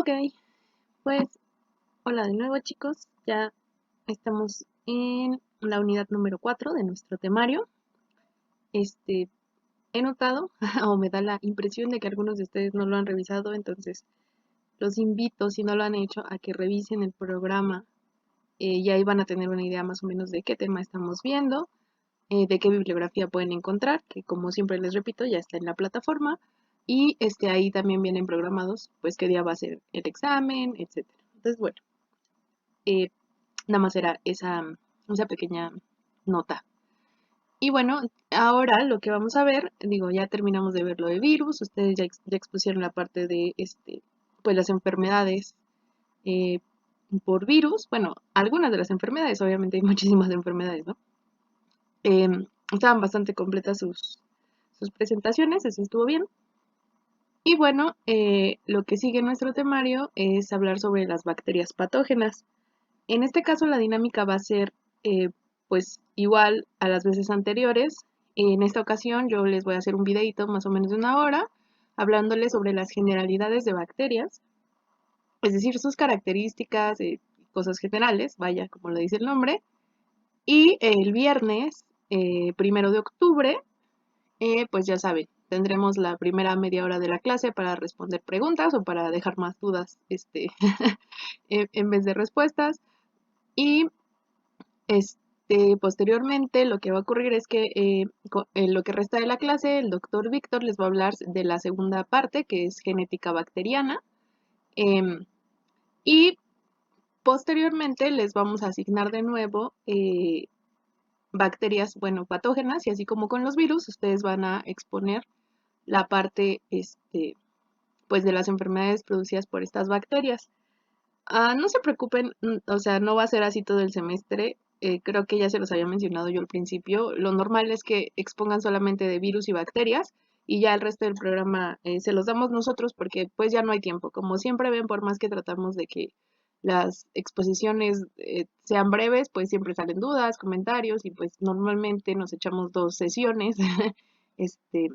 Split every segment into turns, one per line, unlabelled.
Ok, pues hola de nuevo chicos, ya estamos en la unidad número 4 de nuestro temario. He notado o me da la impresión de que algunos de ustedes no lo han revisado, entonces los invito, si no lo han hecho, a que revisen el programa y ahí van a tener una idea más o menos de qué tema estamos viendo, de qué bibliografía pueden encontrar, que como siempre les repito, ya está en la plataforma. Y ahí también vienen programados, pues qué día va a ser el examen, etcétera. Entonces, bueno, eh, nada más era esa pequeña nota. Y bueno, ahora lo que vamos a ver, digo, ya terminamos de ver lo de virus, ustedes ya expusieron la parte de pues las enfermedades eh, por virus. Bueno, algunas de las enfermedades, obviamente hay muchísimas enfermedades, ¿no? Estaban bastante completas sus presentaciones, eso estuvo bien. Y bueno, lo que sigue en nuestro temario es hablar sobre las bacterias patógenas. En este caso la dinámica va a ser pues igual a las veces anteriores. En esta ocasión yo les voy a hacer un videito más o menos de 1 hora hablándoles sobre las generalidades de bacterias, es decir, sus características, cosas generales, vaya, como lo dice el nombre. Y el viernes 1 de octubre, pues ya saben, tendremos la primera media hora de la clase para responder preguntas o para dejar más dudas en vez de respuestas. Y posteriormente lo que va a ocurrir es que en lo que resta de la clase, el doctor Víctor les va a hablar de la segunda parte, que es genética bacteriana. Y posteriormente les vamos a asignar de nuevo bacterias, bueno, patógenas, y así como con los virus, ustedes van a exponer la parte, pues de las enfermedades producidas por estas bacterias. No se preocupen, o sea, no va a ser así todo el semestre. Creo que ya se los había mencionado yo al principio. Lo normal es que expongan solamente de virus y bacterias y ya el resto del programa se los damos nosotros porque pues ya no hay tiempo. Como siempre ven, por más que tratamos de que las exposiciones sean breves, pues siempre salen dudas, comentarios y pues normalmente nos echamos 2 sesiones este,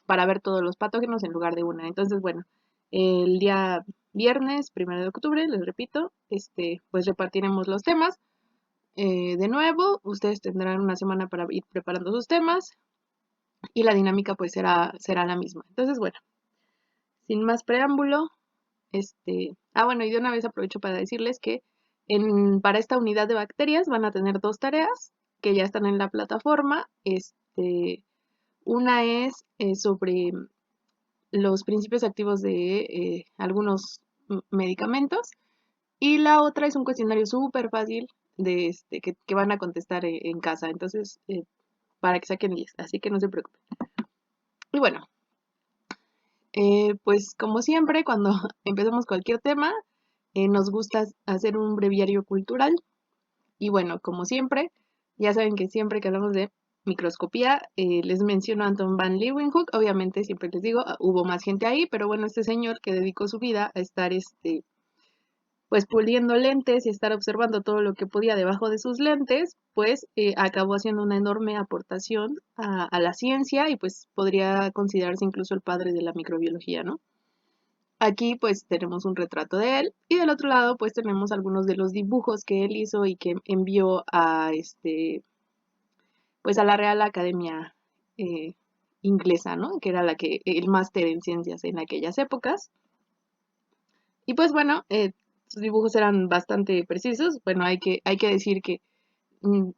para ver todos los patógenos en lugar de una. Entonces, bueno, el día viernes 1 de octubre, les repito, pues repartiremos los temas. De nuevo, ustedes tendrán una semana para ir preparando sus temas y la dinámica pues será la misma. Entonces, bueno, sin más preámbulo, bueno, y de una vez aprovecho para decirles que para esta unidad de bacterias van a tener 2 tareas que ya están en la plataforma. Una es sobre los principios activos de algunos medicamentos. Y la otra es un cuestionario súper fácil que van a contestar en casa. Entonces, para que saquen 10. Así que no se preocupen. Y bueno, pues como siempre, cuando empezamos cualquier tema, nos gusta hacer un breviario cultural. Y bueno, como siempre, ya saben que siempre que hablamos de microscopía, les menciono a Anton van Leeuwenhoek. Obviamente siempre les digo, hubo más gente ahí, pero bueno, este señor que dedicó su vida a estar pues puliendo lentes y estar observando todo lo que podía debajo de sus lentes, pues acabó haciendo una enorme aportación a la ciencia y pues podría considerarse incluso el padre de la microbiología, ¿no? Aquí pues tenemos un retrato de él y del otro lado pues tenemos algunos de los dibujos que él hizo y que envió a pues a la Real Academia eh, Inglesa, ¿no? Que era el máster en ciencias en aquellas épocas. Y pues bueno, sus dibujos eran bastante precisos. Bueno, hay que decir que mm,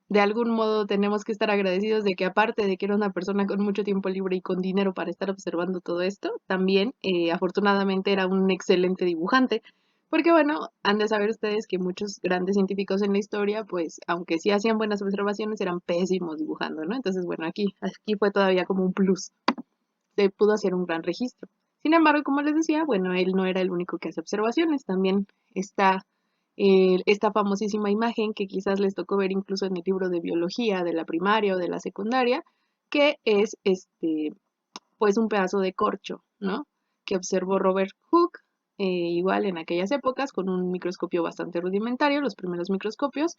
de algún modo tenemos que estar agradecidos de que aparte de que era una persona con mucho tiempo libre y con dinero para estar observando todo esto, también afortunadamente era un excelente dibujante. Porque bueno, han de saber ustedes que muchos grandes científicos en la historia, pues aunque sí hacían buenas observaciones, eran pésimos dibujando, ¿no? Entonces, bueno, aquí fue todavía como un plus. Se pudo hacer un gran registro. Sin embargo, como les decía, bueno, él no era el único que hace observaciones, también está esta famosísima imagen que quizás les tocó ver incluso en el libro de biología de la primaria o de la secundaria, que es pues un pedazo de corcho, ¿no? Que observó Robert Hooke, igual en aquellas épocas, con un microscopio bastante rudimentario, los primeros microscopios,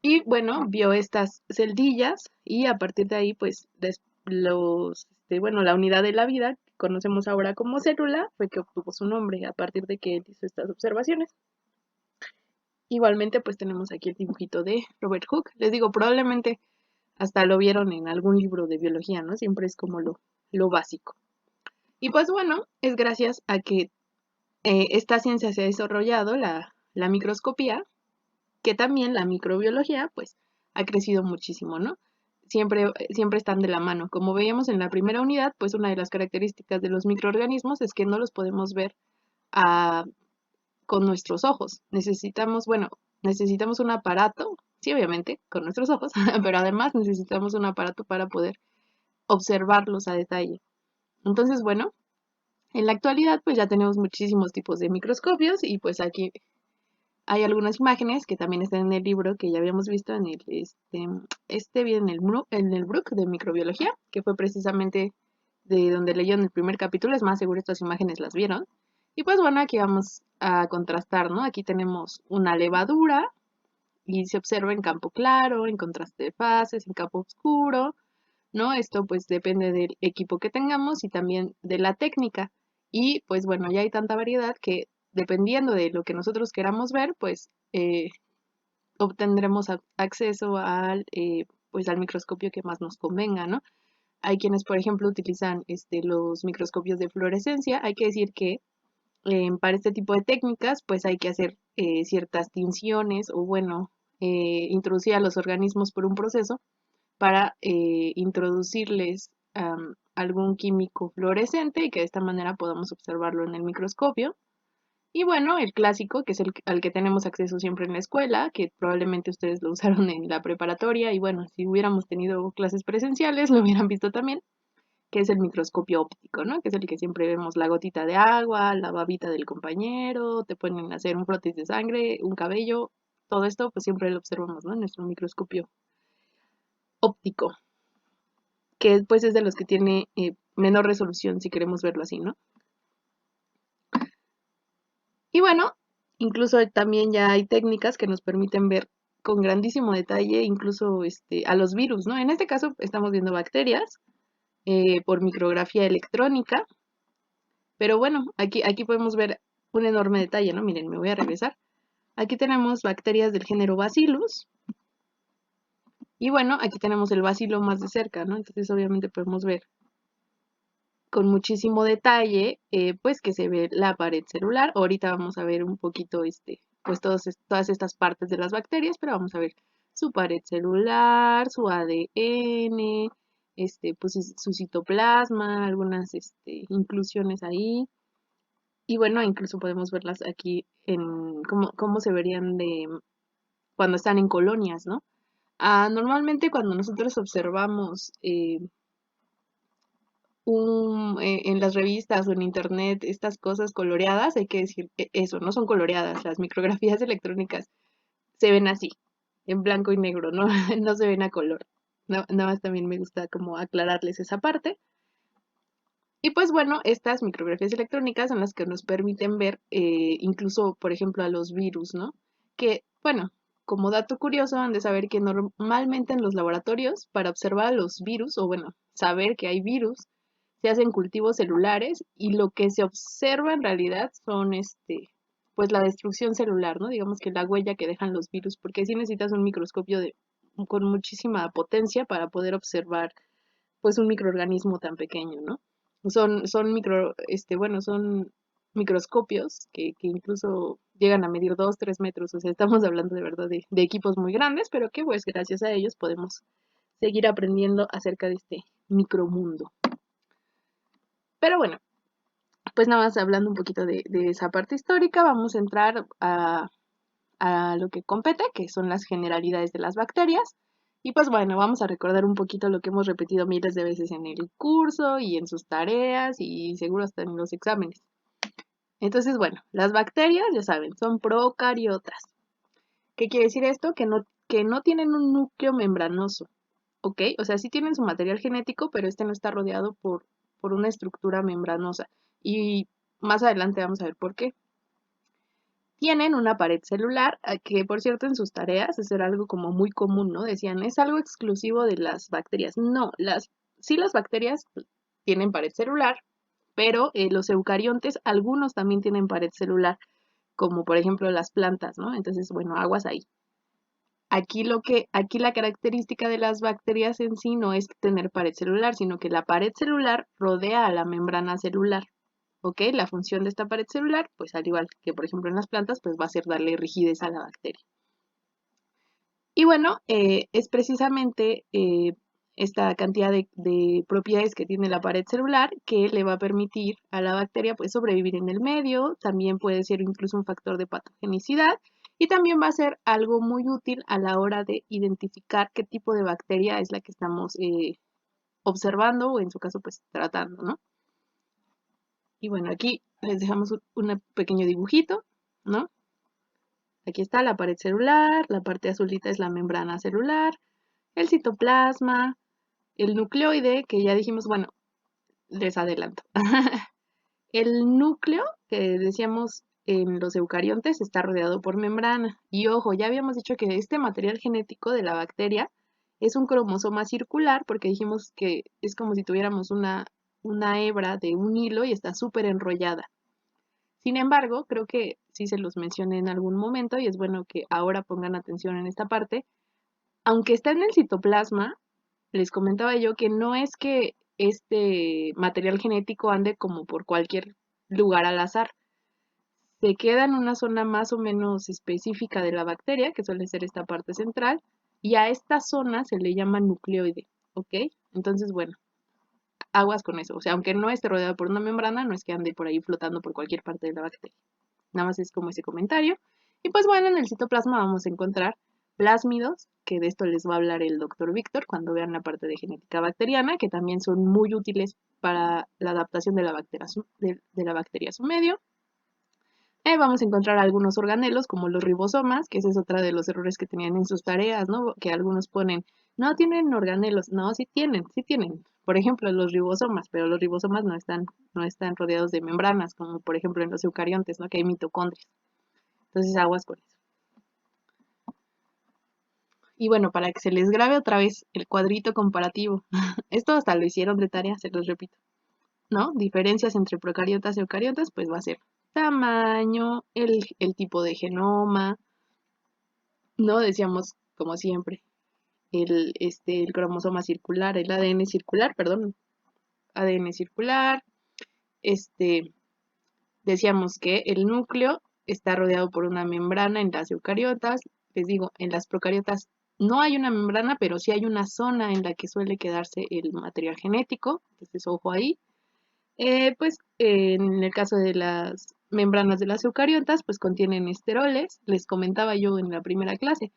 y bueno, vio estas celdillas y a partir de ahí, pues la unidad de la vida, que conocemos ahora como célula, fue que obtuvo su nombre a partir de que él hizo estas observaciones. Igualmente, pues tenemos aquí el dibujito de Robert Hooke. Les digo, probablemente hasta lo vieron en algún libro de biología, ¿no? Siempre es como lo básico. Y pues bueno, es gracias a que esta ciencia se ha desarrollado, la microscopía, que también la microbiología, pues, ha crecido muchísimo, ¿no? Siempre están de la mano. Como veíamos en la primera unidad, pues una de las características de los microorganismos es que no los podemos ver a, con nuestros ojos. Necesitamos un aparato, sí, obviamente, con nuestros ojos, pero además necesitamos un aparato para poder observarlos a detalle. Entonces, bueno, en la actualidad pues ya tenemos muchísimos tipos de microscopios y pues aquí hay algunas imágenes que también están en el libro que ya habíamos visto en viene en el Brook de microbiología, que fue precisamente de donde leyeron el primer capítulo. Es más, seguro estas imágenes las vieron. Y pues bueno, aquí vamos a contrastar, ¿no? Aquí tenemos una levadura y se observa en campo claro, en contraste de fases, en campo oscuro, ¿no? Esto pues depende del equipo que tengamos y también de la técnica. Y pues bueno, ya hay tanta variedad que dependiendo de lo que nosotros queramos ver, pues obtendremos acceso pues al microscopio que más nos convenga, ¿no? Hay quienes, por ejemplo, utilizan los microscopios de fluorescencia. Hay que decir que para este tipo de técnicas, pues hay que hacer ciertas tinciones o, bueno, introducir a los organismos por un proceso para introducirles algún químico fluorescente y que de esta manera podamos observarlo en el microscopio. Y bueno, el clásico, que es al que tenemos acceso siempre en la escuela, que probablemente ustedes lo usaron en la preparatoria y bueno, si hubiéramos tenido clases presenciales lo hubieran visto también, que es el microscopio óptico, ¿no? Que es el que siempre vemos la gotita de agua, la babita del compañero, te pueden hacer un prótesis de sangre, un cabello, todo esto pues siempre lo observamos, ¿no? En nuestro microscopio óptico, que pues es de los que tiene menor resolución si queremos verlo así, ¿no? Y bueno, incluso también ya hay técnicas que nos permiten ver con grandísimo detalle incluso a los virus, ¿no? En este caso estamos viendo bacterias por micrografía electrónica, pero bueno, aquí podemos ver un enorme detalle, ¿no? Miren, me voy a regresar. Aquí tenemos bacterias del género Bacillus y bueno, aquí tenemos el bacilo más de cerca, ¿no? Entonces obviamente podemos ver con muchísimo detalle, pues que se ve la pared celular. Ahorita vamos a ver un poquito, pues todas estas partes de las bacterias, pero vamos a ver su pared celular, su ADN, pues su citoplasma, algunas, inclusiones ahí. Y bueno, incluso podemos verlas aquí en cómo se verían cuando están en colonias, ¿no? Normalmente cuando nosotros observamos en las revistas o en internet estas cosas coloreadas, hay que decir eso, no son coloreadas, las micrografías electrónicas se ven así, en blanco y negro, no, no se ven a color. No, nada más también me gusta como aclararles esa parte. Y pues bueno, estas micrografías electrónicas son las que nos permiten ver incluso, por ejemplo, a los virus, ¿no? Que, bueno, como dato curioso, han de saber que normalmente en los laboratorios, para observar a los virus, o bueno, saber que hay virus, se hacen cultivos celulares y lo que se observa en realidad son pues la destrucción celular, ¿no? Digamos que la huella que dejan los virus, porque sí necesitas un microscopio con muchísima potencia para poder observar pues un microorganismo tan pequeño, ¿no? Son microscopios que incluso llegan a medir 2, 3 metros, o sea, estamos hablando de verdad de equipos muy grandes, pero que pues gracias a ellos podemos seguir aprendiendo acerca de este micromundo. Pero bueno, pues nada más hablando un poquito de esa parte histórica, vamos a entrar a lo que compete, que son las generalidades de las bacterias. Y pues bueno, vamos a recordar un poquito lo que hemos repetido miles de veces en el curso y en sus tareas y seguro hasta en los exámenes. Entonces, bueno, las bacterias, ya saben, son procariotas. ¿Qué quiere decir esto? Que no tienen un núcleo membranoso, ¿ok? O sea, sí tienen su material genético, pero este no está rodeado por una estructura membranosa. Y más adelante vamos a ver por qué. Tienen una pared celular, que por cierto en sus tareas eso era algo como muy común, ¿no? Decían, es algo exclusivo de las bacterias. No, las sí las bacterias tienen pared celular, pero los eucariontes, algunos también tienen pared celular, como por ejemplo las plantas, ¿no? Entonces, bueno, aguas ahí. Aquí la característica de las bacterias en sí no es tener pared celular, sino que la pared celular rodea a la membrana celular. ¿Ok? La función de esta pared celular, pues al igual que por ejemplo en las plantas, pues va a ser darle rigidez a la bacteria. Y bueno, es precisamente esta cantidad de propiedades que tiene la pared celular que le va a permitir a la bacteria pues sobrevivir en el medio, también puede ser incluso un factor de patogenicidad y también va a ser algo muy útil a la hora de identificar qué tipo de bacteria es la que estamos observando o en su caso pues tratando, ¿no? Y bueno, aquí les dejamos un pequeño dibujito, ¿no? Aquí está la pared celular, la parte azulita es la membrana celular, el citoplasma, el nucleoide, que ya dijimos, bueno, les adelanto. El núcleo, que decíamos en los eucariontes, está rodeado por membrana. Y ojo, ya habíamos dicho que este material genético de la bacteria es un cromosoma circular, porque dijimos que es como si tuviéramos una hebra de un hilo y está súper enrollada. Sin embargo, creo que sí se los mencioné en algún momento y es bueno que ahora pongan atención en esta parte. Aunque está en el citoplasma, les comentaba yo que no es que este material genético ande como por cualquier lugar al azar. Se queda en una zona más o menos específica de la bacteria, que suele ser esta parte central, y a esta zona se le llama nucleoide, ¿ok? Entonces, bueno, aguas con eso. O sea, aunque no esté rodeado por una membrana, no es que ande por ahí flotando por cualquier parte de la bacteria. Nada más es como ese comentario. Y pues bueno, en el citoplasma vamos a encontrar plásmidos, que de esto les va a hablar el doctor Víctor cuando vean la parte de genética bacteriana, que también son muy útiles para la adaptación de la bacteria a su medio. Vamos a encontrar algunos organelos como los ribosomas, que ese es otro de los errores que tenían en sus tareas, ¿no? Que algunos ponen, no tienen organelos, no, sí tienen, sí tienen. Por ejemplo, los ribosomas, pero los ribosomas no están rodeados de membranas, como por ejemplo en los eucariontes, ¿no? Que hay mitocondrias. Entonces aguas con eso. Y bueno, para que se les grabe otra vez el cuadrito comparativo. Esto hasta lo hicieron de tarea, se los repito. ¿No? Diferencias entre procariotas y eucariotas, pues va a ser tamaño, el tipo de genoma, ¿no? Decíamos, como siempre, el cromosoma circular, el ADN circular, perdón, ADN circular, este, decíamos que el núcleo está rodeado por una membrana en las eucariotas. Les digo, en las procariotas no hay una membrana, pero sí hay una zona en la que suele quedarse el material genético. Entonces, ojo ahí. Pues en el caso de las membranas de las eucariotas, pues contienen esteroles. Les comentaba yo en la primera clase.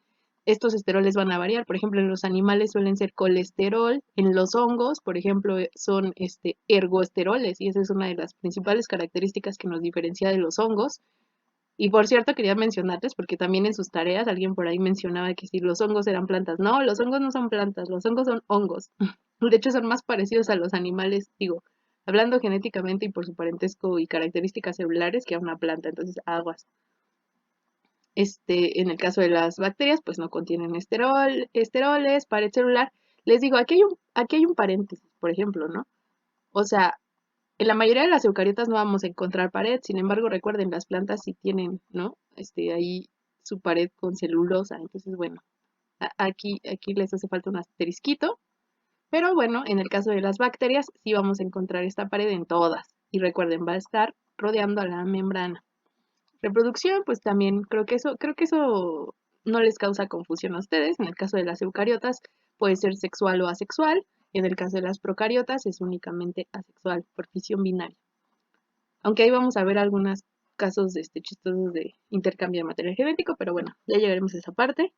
Estos esteroles van a variar. Por ejemplo, en los animales suelen ser colesterol. En los hongos, por ejemplo, son ergoesteroles. Y esa es una de las principales características que nos diferencia de los hongos. Y por cierto, quería mencionarles, porque también en sus tareas alguien por ahí mencionaba que si los hongos eran plantas. No, los hongos no son plantas, los hongos son hongos. De hecho, son más parecidos a los animales, digo, hablando genéticamente y por su parentesco y características celulares que a una planta. Entonces, aguas. En el caso de las bacterias, pues no contienen esteroles, pared celular. Les digo, aquí hay un paréntesis, por ejemplo, ¿no? O sea, en la mayoría de las eucariotas no vamos a encontrar pared, sin embargo, recuerden, las plantas sí tienen, ¿no? Ahí su pared con celulosa. Entonces, bueno, aquí les hace falta un asterisquito. Pero bueno, en el caso de las bacterias, sí vamos a encontrar esta pared en todas. Y recuerden, va a estar rodeando a la membrana. Reproducción, pues también creo que eso no les causa confusión a ustedes. En el caso de las eucariotas puede ser sexual o asexual. En el caso de las procariotas es únicamente asexual, por fisión binaria. Aunque ahí vamos a ver algunos casos chistosos de intercambio de material genético, pero bueno, ya llegaremos a esa parte.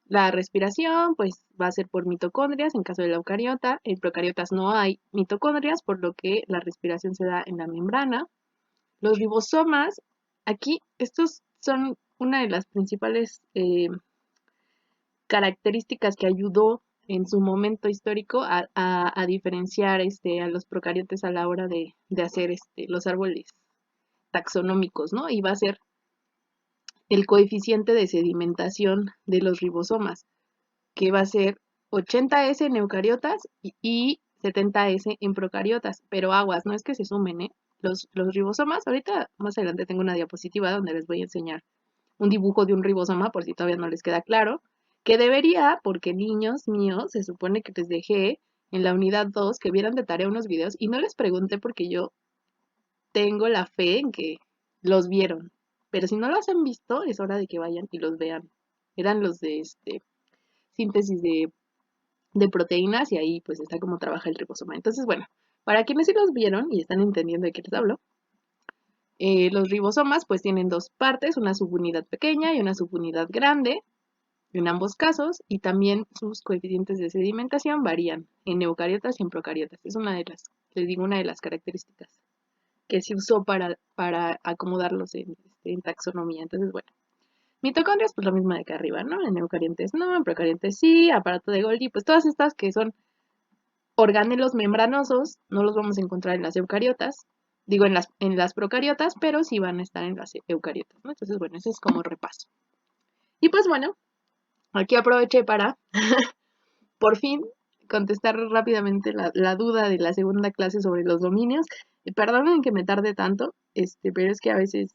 La respiración, pues va a ser por mitocondrias en caso de la eucariota. En procariotas no hay mitocondrias, por lo que la respiración se da en la membrana. Los ribosomas, aquí, estos son una de las principales características que ayudó en su momento histórico a diferenciar a los procariotes a la hora de hacer los árboles taxonómicos, ¿no? Y va a ser el coeficiente de sedimentación de los ribosomas, que va a ser 80S en eucariotas y 70S en procariotas, pero aguas, no es que se sumen, ¿eh? Los ribosomas, ahorita más adelante tengo una diapositiva donde les voy a enseñar un dibujo de un ribosoma por si todavía no les queda claro, que debería, porque niños míos, se supone que les dejé en la unidad 2 que vieran de tarea unos videos y no les pregunté porque yo tengo la fe en que los vieron. Pero si no los han visto, es hora de que vayan y los vean. Eran los de síntesis de proteínas y ahí pues está cómo trabaja el ribosoma. Entonces, bueno, para quienes sí los vieron y están entendiendo de qué les hablo, los ribosomas pues tienen dos partes, una subunidad pequeña y una subunidad grande en ambos casos y también sus coeficientes de sedimentación varían en eucariotas y en procariotas. Es una de las, les digo, una de las características que se usó para acomodarlos en taxonomía. Entonces, bueno, mitocondrias, pues lo mismo de acá arriba, ¿no? En eucariontes no, en procariontes sí, aparato de Golgi, pues todas estas que son organelos membranosos, no los vamos a encontrar en las eucariotas, digo en las procariotas, pero sí van a estar en las eucariotas, ¿no? Entonces, bueno, ese es como repaso. Y pues bueno, aquí aproveché para, por fin, contestar rápidamente la duda de la segunda clase sobre los dominios. Perdonen que me tarde tanto, pero es que a veces,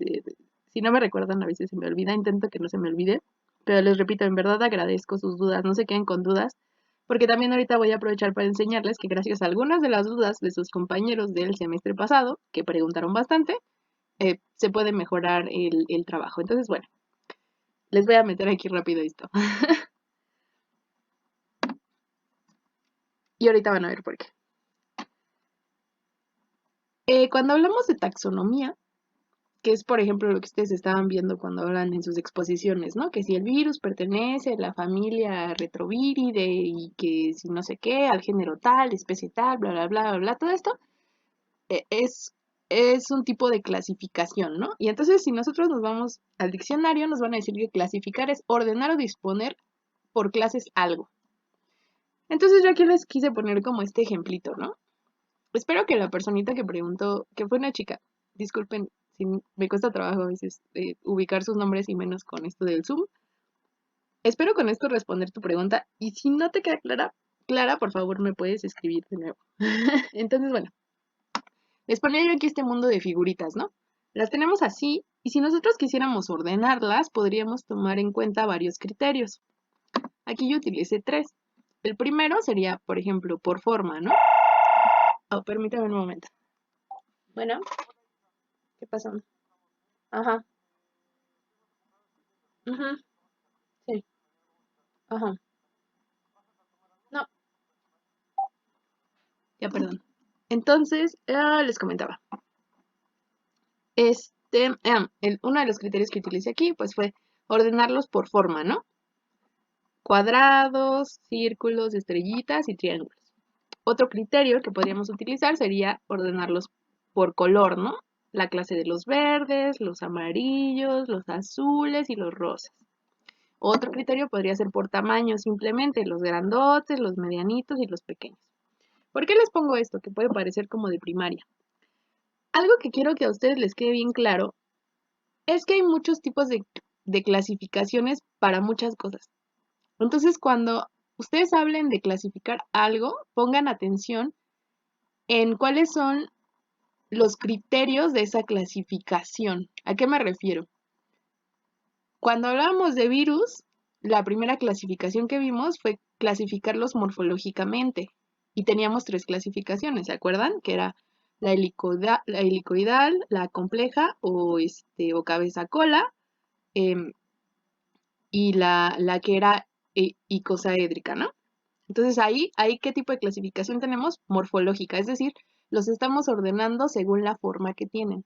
si no me recuerdan, a veces se me olvida, intento que no se me olvide, pero les repito, en verdad agradezco sus dudas, no se queden con dudas, porque también ahorita voy a aprovechar para enseñarles que gracias a algunas de las dudas de sus compañeros del semestre pasado, que preguntaron bastante, se puede mejorar el trabajo. Entonces, bueno, les voy a meter aquí rápido esto. Y ahorita van a ver por qué. Cuando hablamos de taxonomía, que es, por ejemplo, lo que ustedes estaban viendo cuando hablan en sus exposiciones, ¿no? Que si el virus pertenece a la familia Retroviridae y que si no sé qué, al género tal, especie tal, bla, bla, bla, bla, bla, todo esto eh, es, es un tipo de clasificación, ¿no? Y entonces, si nosotros nos vamos al diccionario, nos van a decir que clasificar es ordenar o disponer por clases algo. Entonces, yo aquí les quise poner como este ejemplito, ¿no? Espero que la personita que preguntó, que fue una chica, disculpen si me cuesta trabajo a veces ubicar sus nombres y menos con esto del Zoom. Espero con esto responder tu pregunta y si no te queda clara, por favor me puedes escribir de nuevo. Entonces, bueno, les ponía yo aquí este mundo de figuritas, ¿no? Las tenemos así y si nosotros quisiéramos ordenarlas, podríamos tomar en cuenta varios criterios. Aquí yo utilicé tres. El primero sería, por ejemplo, por forma, ¿no? Oh, permítame un momento. Bueno, ¿qué pasó? Ajá. Ujú, sí, ajá. No, ya perdón. Entonces, les comentaba. Uno de los criterios que utilicé aquí, pues fue ordenarlos por forma, ¿no? Cuadrados, círculos, estrellitas y triángulos. Otro criterio que podríamos utilizar sería ordenarlos por color, ¿no? La clase de los verdes, los amarillos, los azules y los rosas. Otro criterio podría ser por tamaño, simplemente los grandotes, los medianitos y los pequeños. ¿Por qué les pongo esto? Que puede parecer como de primaria. Algo que quiero que a ustedes les quede bien claro es que hay muchos tipos de clasificaciones para muchas cosas. Entonces, cuando ustedes hablen de clasificar algo, pongan atención en cuáles son los criterios de esa clasificación. ¿A qué me refiero? Cuando hablábamos de virus, la primera clasificación que vimos fue clasificarlos morfológicamente. Y teníamos tres clasificaciones, ¿se acuerdan? Que era la helicoidal, la compleja o cabeza cola, em, y la que era icosaédrica, ¿no? Entonces ahí, ¿qué tipo de clasificación tenemos? Morfológica, es decir, los estamos ordenando según la forma que tienen.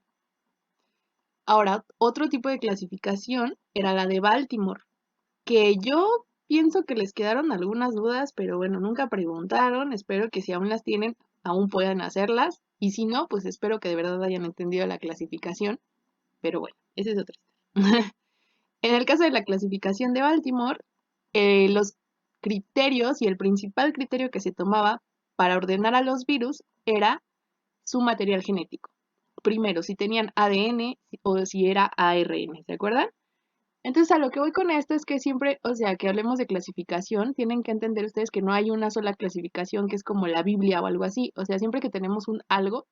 Ahora, otro tipo de clasificación era la de Baltimore, que yo pienso que les quedaron algunas dudas, pero bueno, nunca preguntaron. Espero que si aún las tienen, aún puedan hacerlas. Y si no, pues espero que de verdad hayan entendido la clasificación. Pero bueno, ese es otro. En el caso de la clasificación de Baltimore, los criterios y el principal criterio que se tomaba para ordenar a los virus era su material genético. Primero, si tenían ADN o si era ARN, ¿se acuerdan? Entonces, a lo que voy con esto es que siempre, o sea, que hablemos de clasificación, tienen que entender ustedes que no hay una sola clasificación que es como la Biblia o algo así. O sea, siempre que tenemos un algo,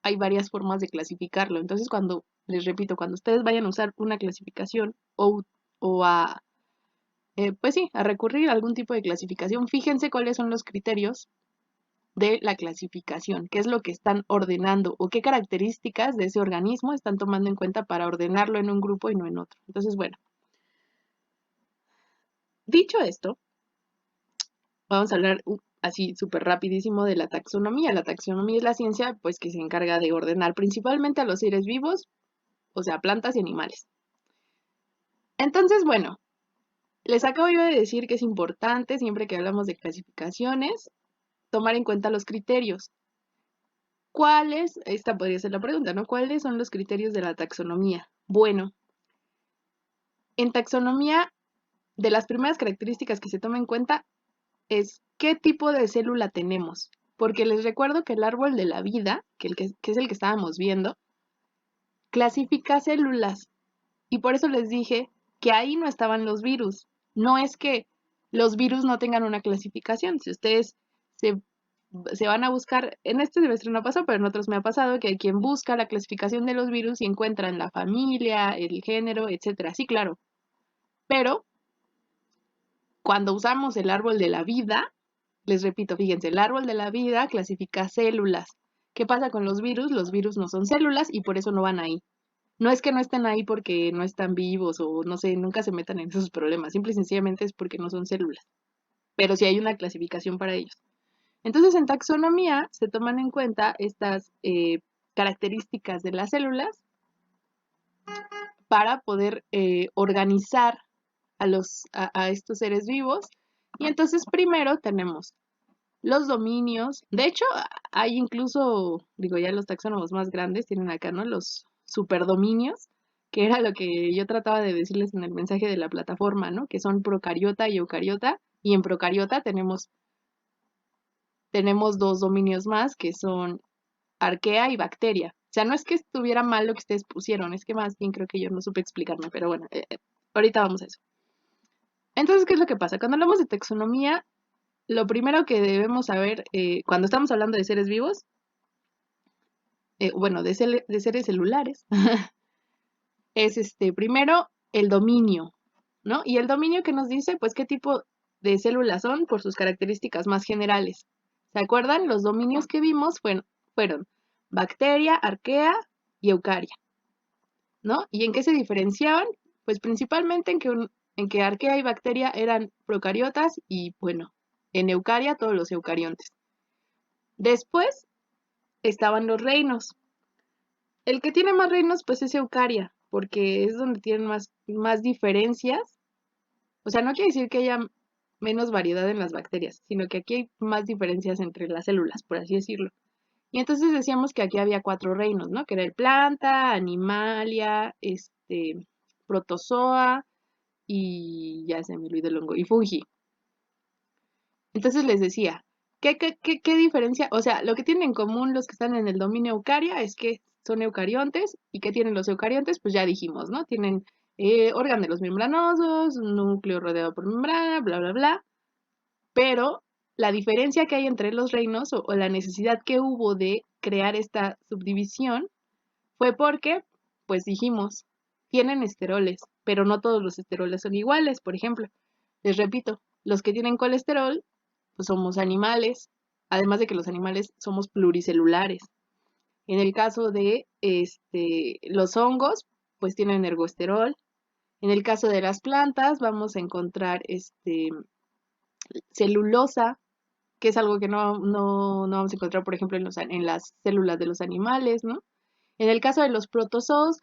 hay varias formas de clasificarlo. Entonces, cuando, les repito, cuando ustedes vayan a usar una clasificación o a, pues sí, a recurrir a algún tipo de clasificación, fíjense cuáles son los criterios de la clasificación, qué es lo que están ordenando o qué características de ese organismo están tomando en cuenta para ordenarlo en un grupo y no en otro. Entonces, bueno, dicho esto, vamos a hablar así súper rapidísimo de la taxonomía. La taxonomía es la ciencia pues que se encarga de ordenar principalmente a los seres vivos, o sea, plantas y animales. Entonces, bueno, les acabo yo de decir que es importante siempre que hablamos de clasificaciones tomar en cuenta los criterios. ¿Cuáles? Esta podría ser la pregunta, ¿no? ¿Cuáles son los criterios de la taxonomía? Bueno, en taxonomía, de las primeras características que se toma en cuenta es qué tipo de célula tenemos. Porque les recuerdo que el árbol de la vida, que es el que estábamos viendo, clasifica células. Y por eso les dije que ahí no estaban los virus. No es que los virus no tengan una clasificación. Si ustedes se, se van a buscar, en este semestre no pasó, pero en otros me ha pasado que hay quien busca la clasificación de los virus y encuentran la familia, el género, etcétera. Sí, claro. Pero cuando usamos el árbol de la vida, les repito, fíjense, el árbol de la vida clasifica células. ¿Qué pasa con los virus? Los virus no son células y por eso no van ahí. No es que no estén ahí porque no están vivos o no sé, nunca se metan en esos problemas. Simple y sencillamente es porque no son células. Pero sí hay una clasificación para ellos. Entonces, en taxonomía se toman en cuenta estas características de las células para poder organizar a estos seres vivos. Y entonces primero tenemos los dominios. De hecho, hay incluso, digo, ya los taxónomos más grandes tienen acá, ¿no? Los superdominios, que era lo que yo trataba de decirles en el mensaje de la plataforma, ¿no? Que son procariota y eucariota. Y en procariota tenemos dos dominios más, que son arquea y bacteria. O sea, no es que estuviera mal lo que ustedes pusieron, es que más bien creo que yo no supe explicarme, pero bueno, ahorita vamos a eso. Entonces, ¿qué es lo que pasa? Cuando hablamos de taxonomía, lo primero que debemos saber cuando estamos hablando de seres vivos, bueno, de seres celulares, es primero el dominio, ¿no? Y el dominio que nos dice, pues, qué tipo de células son por sus características más generales. ¿Se acuerdan? Los dominios que vimos fueron bacteria, arquea y eucaria, ¿no? ¿Y en qué se diferenciaban? Pues principalmente en que arquea y bacteria eran procariotas y, bueno, en eucaria todos los eucariontes. Después estaban los reinos. El que tiene más reinos, pues es eucaria, porque es donde tienen más diferencias. O sea, no quiere decir que haya menos variedad en las bacterias, sino que aquí hay más diferencias entre las células, por así decirlo. Y entonces decíamos que aquí había cuatro reinos, ¿no? Que era el planta, animalia, protozoa y ya se me olvidó el hongo, y fungi. Entonces les decía, ¿qué diferencia? O sea, lo que tienen en común los que están en el dominio eucaria es que son eucariontes. ¿Y qué tienen los eucariontes? Pues ya dijimos, ¿no? Tienen organelos membranosos, un núcleo rodeado por membrana, bla, bla, bla. Pero la diferencia que hay entre los reinos o la necesidad que hubo de crear esta subdivisión fue porque, pues dijimos, tienen esteroles, pero no todos los esteroles son iguales. Por ejemplo, les repito, los que tienen colesterol pues somos animales, además de que los animales somos pluricelulares. En el caso de los hongos, pues tienen ergosterol. En el caso de las plantas, vamos a encontrar celulosa, que es algo que no vamos a encontrar, por ejemplo, en las células de los animales, ¿no? En el caso de los protozoos,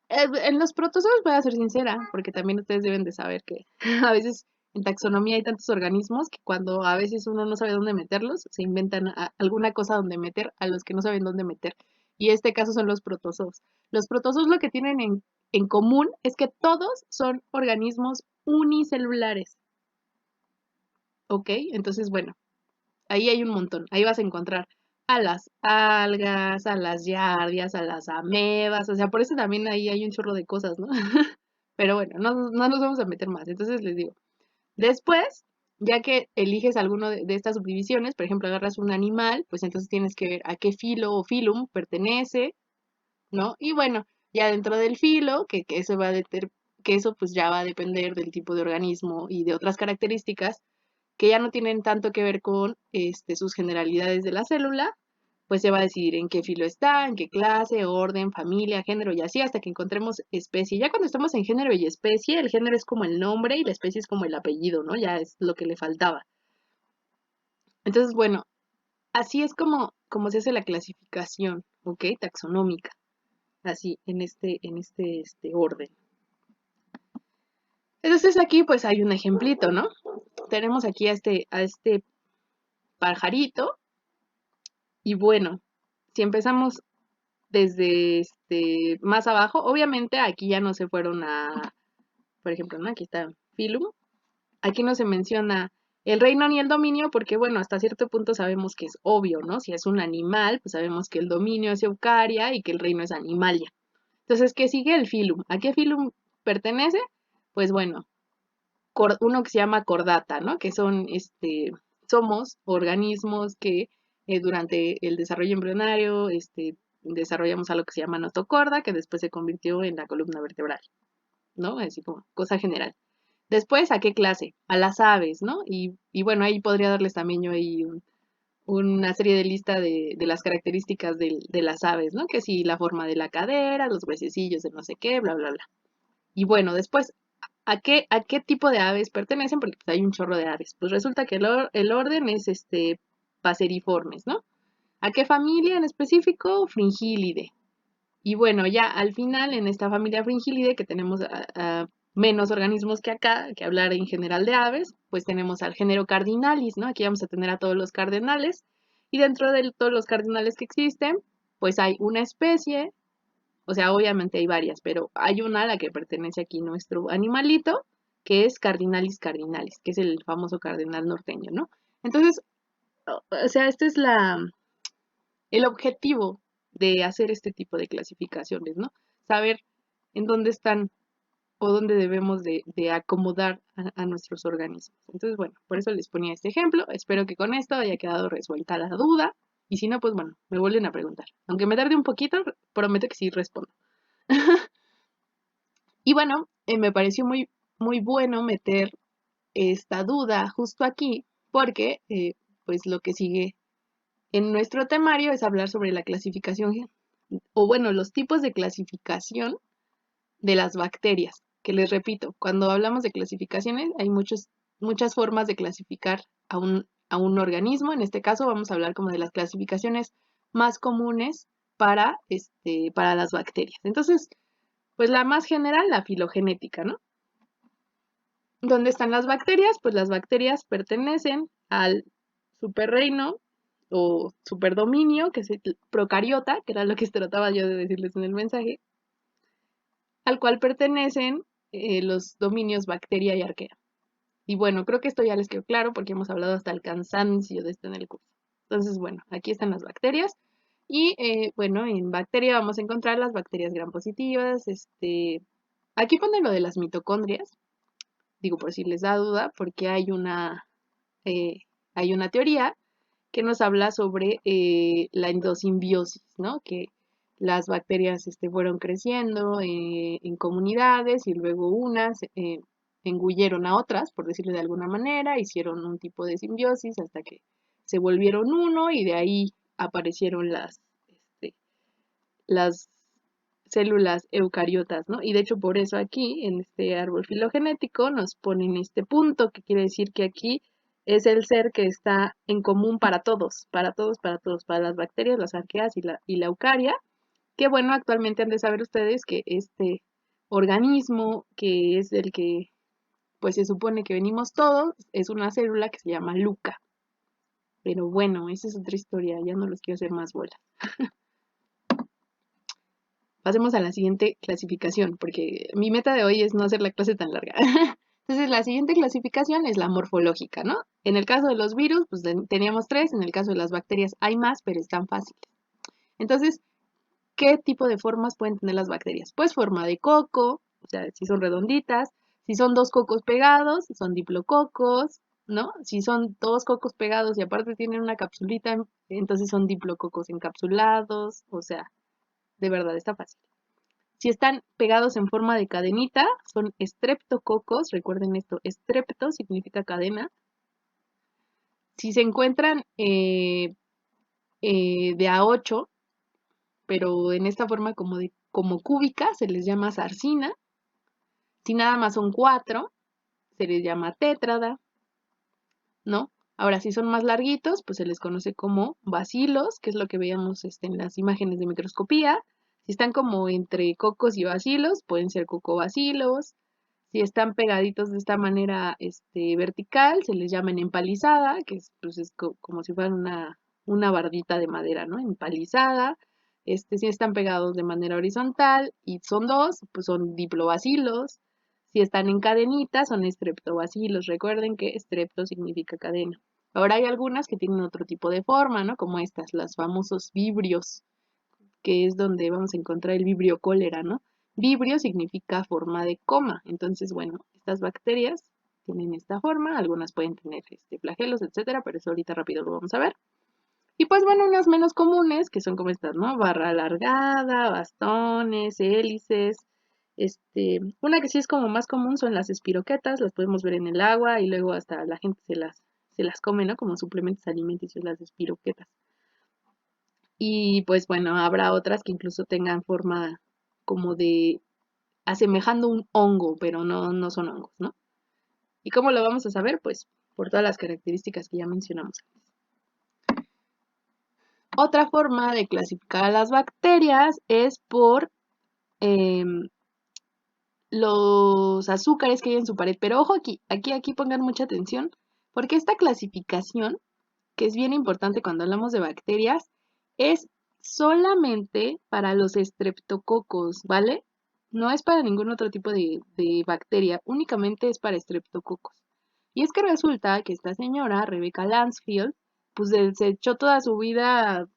en los protozoos voy a ser sincera, porque también ustedes deben de saber que a veces en taxonomía hay tantos organismos que cuando a veces uno no sabe dónde meterlos, se inventan alguna cosa donde meter a los que no saben dónde meter. Y este caso son los protozoos. Los protozoos lo que tienen en común es que todos son organismos unicelulares. ¿Ok? Entonces, bueno, ahí hay un montón. Ahí vas a encontrar a las algas, a las yardias, a las amebas. O sea, por eso también ahí hay un chorro de cosas, ¿no? Pero bueno, no nos vamos a meter más. Entonces les digo, después, ya que eliges alguno de estas subdivisiones, por ejemplo, agarras un animal, pues entonces tienes que ver a qué filo o filum pertenece, ¿no? Y bueno, ya dentro del filo, que eso pues ya va a depender del tipo de organismo y de otras características que ya no tienen tanto que ver con sus generalidades de la célula, pues se va a decidir en qué filo está, en qué clase, orden, familia, género y así hasta que encontremos especie. Ya cuando estamos en género y especie, el género es como el nombre y la especie es como el apellido, ¿no? Ya es lo que le faltaba. Entonces, bueno, así es como se hace la clasificación, ¿ok? Taxonómica, así, en este orden. Entonces aquí pues hay un ejemplito, ¿no? Tenemos aquí a este pajarito y bueno, si empezamos desde más abajo, obviamente aquí ya no se fueron por ejemplo, ¿no? Aquí está Phylum. Aquí no se menciona el reino ni el dominio porque, bueno, hasta cierto punto sabemos que es obvio, ¿no? Si es un animal, pues sabemos que el dominio es Eucaria y que el reino es Animalia. Entonces, ¿qué sigue? El Phylum. ¿A qué Phylum pertenece? Pues bueno, uno que se llama Chordata, ¿no? Que somos organismos que durante el desarrollo embrionario, desarrollamos algo que se llama notocorda, que después se convirtió en la columna vertebral, ¿no? Así como cosa general. Después, ¿a qué clase? A las aves, ¿no? Y bueno, ahí podría darles también yo ahí una serie de lista de las características de las aves, ¿no? Que si la forma de la cadera, los huesecillos de no sé qué, bla, bla, bla. Y bueno, después, ¿a qué tipo de aves pertenecen? Porque pues, hay un chorro de aves. Pues resulta que el orden es Passeriformes, ¿no? ¿A qué familia en específico? Fringílidae. Y bueno, ya al final en esta familia Fringílidae que tenemos a menos organismos que acá, que hablar en general de aves, pues tenemos al género Cardinalis, ¿no? Aquí vamos a tener a todos los cardenales. Y dentro de todos los cardinales que existen, pues hay una especie, o sea, obviamente hay varias, pero hay una a la que pertenece aquí nuestro animalito, que es Cardinalis cardinalis, que es el famoso cardenal norteño, ¿no? Entonces, o sea, este es el objetivo de hacer este tipo de clasificaciones, ¿no? Saber en dónde están o dónde debemos de acomodar a nuestros organismos. Entonces, bueno, por eso les ponía este ejemplo. Espero que con esto haya quedado resuelta la duda. Y si no, pues bueno, me vuelven a preguntar. Aunque me tarde un poquito, prometo que sí respondo. Y bueno, me pareció muy, muy bueno meter esta duda justo aquí, porque pues lo que sigue en nuestro temario es hablar sobre la clasificación, o bueno, los tipos de clasificación de las bacterias, que les repito, cuando hablamos de clasificaciones hay muchas formas de clasificar a un organismo. En este caso vamos a hablar como de las clasificaciones más comunes para las bacterias. Entonces, pues la más general, la filogenética, ¿no? ¿Dónde están las bacterias? Pues las bacterias pertenecen al superreino o superdominio, que es el procariota, que era lo que trataba yo de decirles en el mensaje, al cual pertenecen los dominios bacteria y arquea. Y bueno, creo que esto ya les quedó claro porque hemos hablado hasta el cansancio de esto en el curso. Entonces, bueno, aquí están las bacterias. Y bueno, en bacteria vamos a encontrar las bacterias gram positivas. Aquí ponen lo de las mitocondrias, digo por si les da duda, porque eh, hay una teoría que nos habla sobre la endosimbiosis, ¿no? Que las bacterias fueron creciendo en comunidades y luego unas engulleron a otras, por decirlo de alguna manera, hicieron un tipo de simbiosis hasta que se volvieron uno y de ahí aparecieron las células eucariotas, ¿no? Y de hecho por eso aquí, en este árbol filogenético, nos ponen este punto, que quiere decir que aquí es el ser que está en común para todos, para todos, para todos, para las bacterias, las arqueas y la eucaria, que bueno, actualmente han de saber ustedes que este organismo, que es el que pues se supone que venimos todos, es una célula que se llama Luca. Pero bueno, esa es otra historia, ya no los quiero hacer más bolas. Pasemos a la siguiente clasificación, porque mi meta de hoy es no hacer la clase tan larga. Entonces, la siguiente clasificación es la morfológica, ¿no? En el caso de los virus, pues teníamos tres, en el caso de las bacterias hay más, pero están fáciles. Entonces, ¿qué tipo de formas pueden tener las bacterias? Pues forma de coco, O sea, si son redonditas, si son dos cocos pegados, son diplococos, ¿no? Si son dos cocos pegados y aparte tienen una capsulita, entonces son diplococos encapsulados, o sea, de verdad está fácil. Si están pegados en forma de cadenita, son estreptococos, recuerden esto, estrepto significa cadena. Si se encuentran de a 8, pero en esta forma como cúbica, se les llama zarcina. Si nada más son 4, se les llama tétrada, ¿no? Ahora, si son más larguitos, pues se les conoce como bacilos, que es lo que veíamos en las imágenes de microscopía. Si están como entre cocos y bacilos, pueden ser cocobacilos. Si están pegaditos de esta manera vertical, se les llama en empalizada, que es, pues, es como si fueran una bardita de madera, ¿no? Empalizada. Si están pegados de manera horizontal y son dos, pues son diplobacilos. Si están en cadenita, son estreptobacilos. Recuerden que estrepto significa cadena. Ahora hay algunas que tienen otro tipo de forma, ¿no? Como estas, los famosos vibrios, que es donde vamos a encontrar el vibrio cólera, ¿no? Vibrio significa forma de coma. Entonces, bueno, estas bacterias tienen esta forma, algunas pueden tener flagelos, etcétera, pero eso ahorita rápido lo vamos a ver. Y pues bueno, unas menos comunes, que son como estas, ¿no? Barra alargada, bastones, hélices. Una que sí es como más común son las espiroquetas, las podemos ver en el agua y luego hasta la gente se las come, ¿no? Como suplementos alimenticios, las espiroquetas. Y pues bueno, habrá otras que incluso tengan forma como de asemejando un hongo, pero no son hongos, ¿no? ¿Y cómo lo vamos a saber? Pues por todas las características que ya mencionamos antes. Otra forma de clasificar a las bacterias es por los azúcares que hay en su pared. Pero ojo aquí pongan mucha atención, porque esta clasificación, que es bien importante cuando hablamos de bacterias, es solamente para los estreptococos, ¿vale? No es para ningún otro tipo de bacteria, únicamente es para estreptococos. Y es que resulta que esta señora, Rebecca Lansfield, pues se echó toda su vida,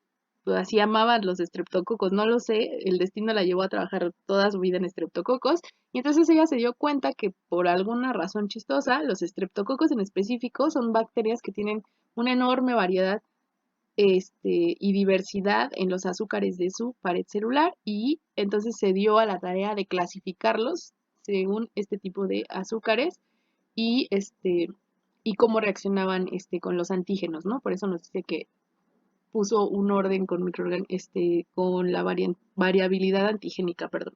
pues, así amaba los estreptococos, no lo sé, el destino la llevó a trabajar toda su vida en estreptococos, y entonces ella se dio cuenta que por alguna razón chistosa, los estreptococos en específico son bacterias que tienen una enorme variedad y diversidad en los azúcares de su pared celular y entonces se dio a la tarea de clasificarlos según este tipo de azúcares y y cómo reaccionaban con los antígenos, ¿no? Por eso nos dice que puso un orden con con la variabilidad antigénica, perdón.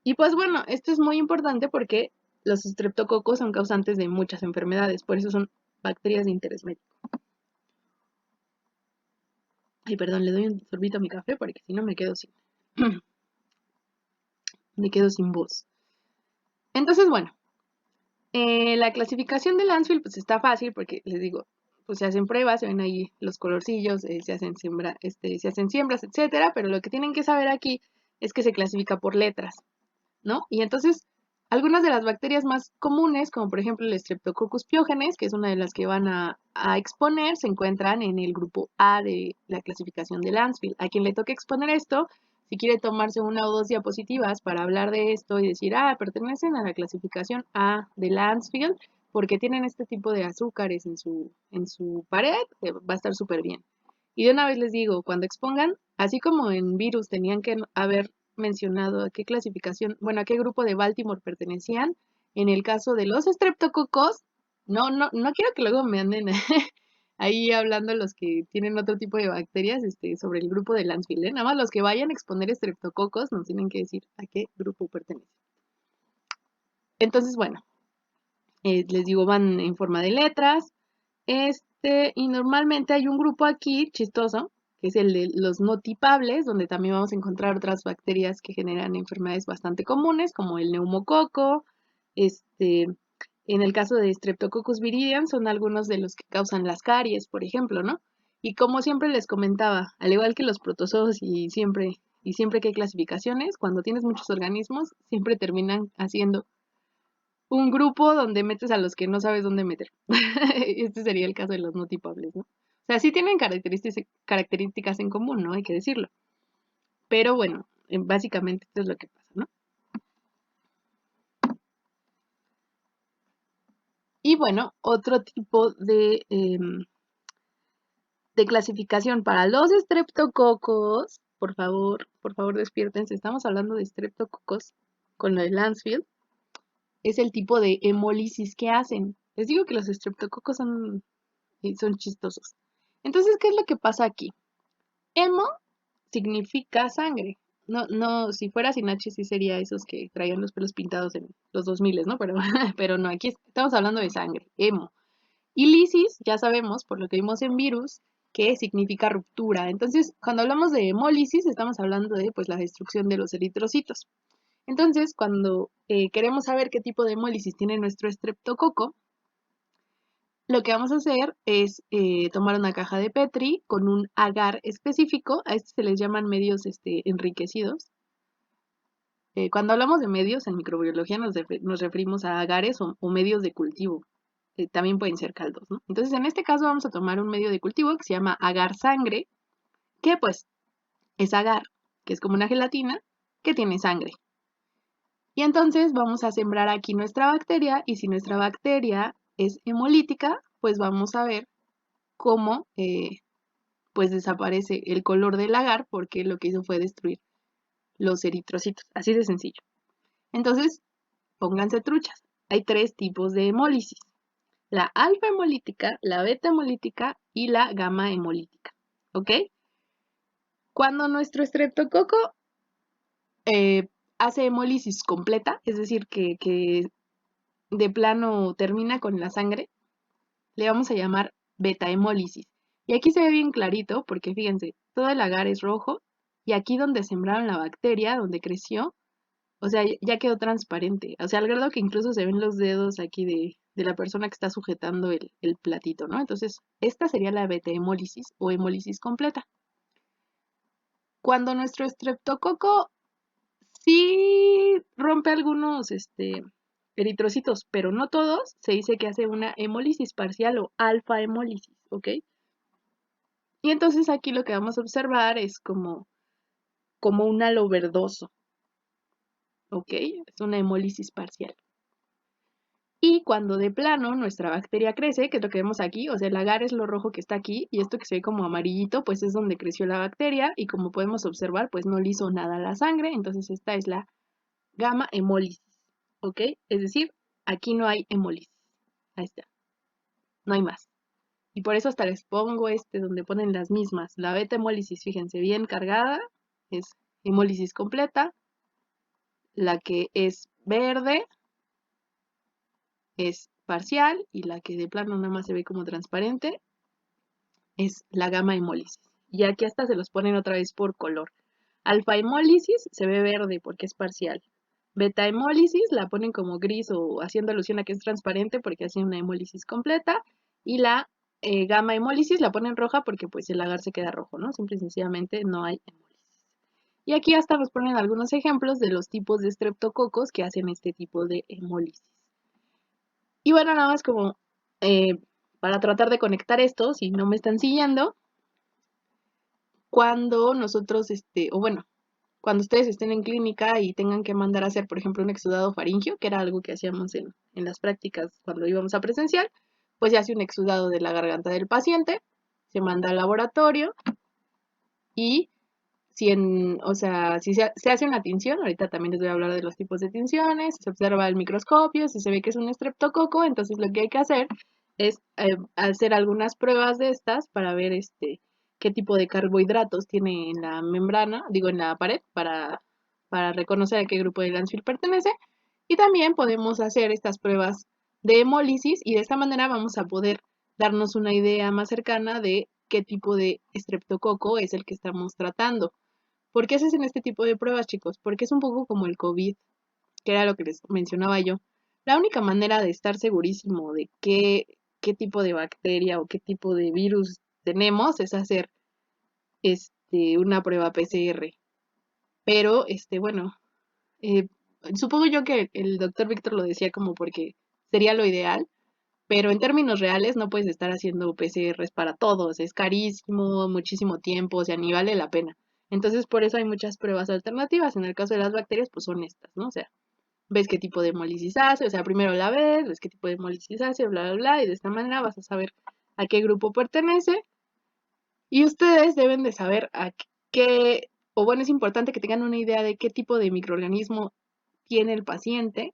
Y pues bueno, esto es muy importante porque los estreptococos son causantes de muchas enfermedades, por eso son bacterias de interés médico. Ay, perdón, le doy un sorbito a mi café porque si no me quedo me quedo sin voz. Entonces, bueno, la clasificación de Lansfield pues está fácil porque les digo, pues se hacen pruebas, se ven ahí los colorcillos, se hacen siembras, etcétera, pero lo que tienen que saber aquí es que se clasifica por letras, ¿no? Y entonces, algunas de las bacterias más comunes, como por ejemplo el Streptococcus pyogenes, que es una de las que van a exponer, se encuentran en el grupo A de la clasificación de Lansfield. A quien le toque exponer esto, si quiere tomarse una o dos diapositivas para hablar de esto y decir, pertenecen a la clasificación A de Lansfield, porque tienen este tipo de azúcares en su pared, va a estar súper bien. Y de una vez les digo, cuando expongan, así como en virus tenían que haber mencionado a qué clasificación, bueno, a qué grupo de Baltimore pertenecían, en el caso de los estreptococos, no quiero que luego me anden ahí hablando los que tienen otro tipo de bacterias sobre el grupo de Lansfield, ¿eh? Nada más los que vayan a exponer estreptococos nos tienen que decir a qué grupo pertenece. Entonces, bueno, les digo, van en forma de letras, y normalmente hay un grupo aquí chistoso, que es el de los no tipables, donde también vamos a encontrar otras bacterias que generan enfermedades bastante comunes, como el neumococo, en el caso de Streptococcus viridans, son algunos de los que causan las caries, por ejemplo, ¿no? Y como siempre les comentaba, al igual que los protozoos y siempre que hay clasificaciones, cuando tienes muchos organismos, siempre terminan haciendo un grupo donde metes a los que no sabes dónde meter. Este sería el caso de los no tipables, ¿no? O sea, sí tienen características en común, ¿no? Hay que decirlo. Pero bueno, básicamente esto es lo que pasa, ¿no? Y bueno, otro tipo de clasificación para los estreptococos, por favor despiértense, estamos hablando de estreptococos con lo de Lancefield, es el tipo de hemólisis que hacen. Les digo que los estreptococos son chistosos. Entonces, ¿qué es lo que pasa aquí? Hemo significa sangre. No, no, si fuera sin H sí sería esos que traían los pelos pintados en los 2000, ¿no? Pero, pero no, aquí estamos hablando de sangre, hemo. Y lisis, ya sabemos, por lo que vimos en virus, que significa ruptura. Entonces, cuando hablamos de hemólisis, estamos hablando de pues, la destrucción de los eritrocitos. Entonces, cuando queremos saber qué tipo de hemólisis tiene nuestro estreptococo, lo que vamos a hacer es tomar una caja de Petri con un agar específico. A estos se les llaman medios enriquecidos. Cuando hablamos de medios en microbiología nos referimos a agares o medios de cultivo. También pueden ser caldos, ¿no? Entonces, en este caso vamos a tomar un medio de cultivo que se llama agar sangre, que pues es agar, que es como una gelatina que tiene sangre. Y entonces vamos a sembrar aquí nuestra bacteria y si nuestra bacteria es hemolítica, pues vamos a ver cómo pues desaparece el color del agar porque lo que hizo fue destruir los eritrocitos, así de sencillo. Entonces, pónganse truchas. Hay tres tipos de hemólisis: la alfa hemolítica, la beta hemolítica y la gamma hemolítica. ¿Ok? Cuando nuestro estreptococo hace hemólisis completa, es decir, que de plano termina con la sangre, le vamos a llamar beta hemólisis. Y aquí se ve bien clarito porque fíjense, todo el agar es rojo y aquí donde sembraron la bacteria, donde creció, o sea, ya quedó transparente. O sea, al grado que incluso se ven los dedos aquí de la persona que está sujetando el platito, ¿no? Entonces, esta sería la beta hemólisis o hemólisis completa. Cuando nuestro estreptococo sí rompe algunos eritrocitos, pero no todos, se dice que hace una hemólisis parcial o alfa hemólisis, ¿ok? Y entonces aquí lo que vamos a observar es como un halo verdoso, ¿ok? Es una hemólisis parcial. Y cuando de plano nuestra bacteria crece, que es lo que vemos aquí, o sea, el agar es lo rojo que está aquí, y esto que se ve como amarillito, pues es donde creció la bacteria, y como podemos observar, pues no le hizo nada a la sangre, entonces esta es la gamma hemólisis, ¿ok? Es decir, aquí no hay hemólisis, ahí está, no hay más. Y por eso hasta les pongo donde ponen las mismas. La beta hemólisis, fíjense, bien cargada, es hemólisis completa. La que es verde es parcial y la que de plano nada más se ve como transparente es la gamma hemólisis. Y aquí hasta se los ponen otra vez por color. Alfa hemólisis se ve verde porque es parcial. Beta hemólisis la ponen como gris o haciendo alusión a que es transparente porque hace una hemólisis completa. Y la gamma hemólisis la ponen roja porque pues el agar se queda rojo, ¿no? Simple y sencillamente no hay hemólisis. Y aquí hasta nos ponen algunos ejemplos de los tipos de estreptococos que hacen este tipo de hemólisis. Y bueno, nada más como eh, para tratar de conectar esto, si no me están siguiendo, cuando nosotros, o bueno, cuando ustedes estén en clínica y tengan que mandar a hacer, por ejemplo, un exudado faringio, que era algo que hacíamos en las prácticas cuando íbamos a presencial, pues se hace un exudado de la garganta del paciente, se manda al laboratorio y o sea, si se hace una tinción, ahorita también les voy a hablar de los tipos de tinciones, se observa el microscopio, si se ve que es un estreptococo, entonces lo que hay que hacer es hacer algunas pruebas de estas para ver qué tipo de carbohidratos tiene en la membrana, digo en la pared, para reconocer a qué grupo de Lancefield pertenece. Y también podemos hacer estas pruebas de hemólisis y de esta manera vamos a poder darnos una idea más cercana de qué tipo de estreptococo es el que estamos tratando. ¿Por qué se hacen este tipo de pruebas, chicos? Porque es un poco como el COVID, que era lo que les mencionaba yo. La única manera de estar segurísimo de qué tipo de bacteria o qué tipo de virus tenemos es hacer una prueba PCR. Pero, bueno, eh, supongo yo que el doctor Víctor lo decía como porque sería lo ideal, pero en términos reales no puedes estar haciendo PCRs para todos, es carísimo, muchísimo tiempo, o sea, ni vale la pena. Entonces, por eso hay muchas pruebas alternativas. En el caso de las bacterias, pues son estas, ¿no? O sea, ves qué tipo de hemólisis hace, o sea, primero la ves qué tipo de hemólisis hace, bla, bla, bla, y de esta manera vas a saber a qué grupo pertenece. Y ustedes deben de saber a qué, o bueno, es importante que tengan una idea de qué tipo de microorganismo tiene el paciente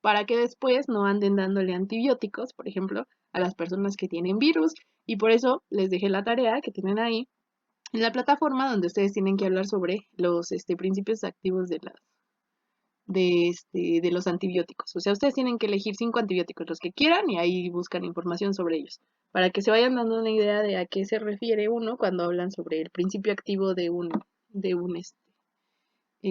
para que después no anden dándole antibióticos, por ejemplo, a las personas que tienen virus. Y por eso les dejé la tarea que tienen ahí en la plataforma donde ustedes tienen que hablar sobre los principios activos de los antibióticos. O sea, ustedes tienen que elegir 5 antibióticos, los que quieran, y ahí buscan información sobre ellos, para que se vayan dando una idea de a qué se refiere uno cuando hablan sobre el principio activo de un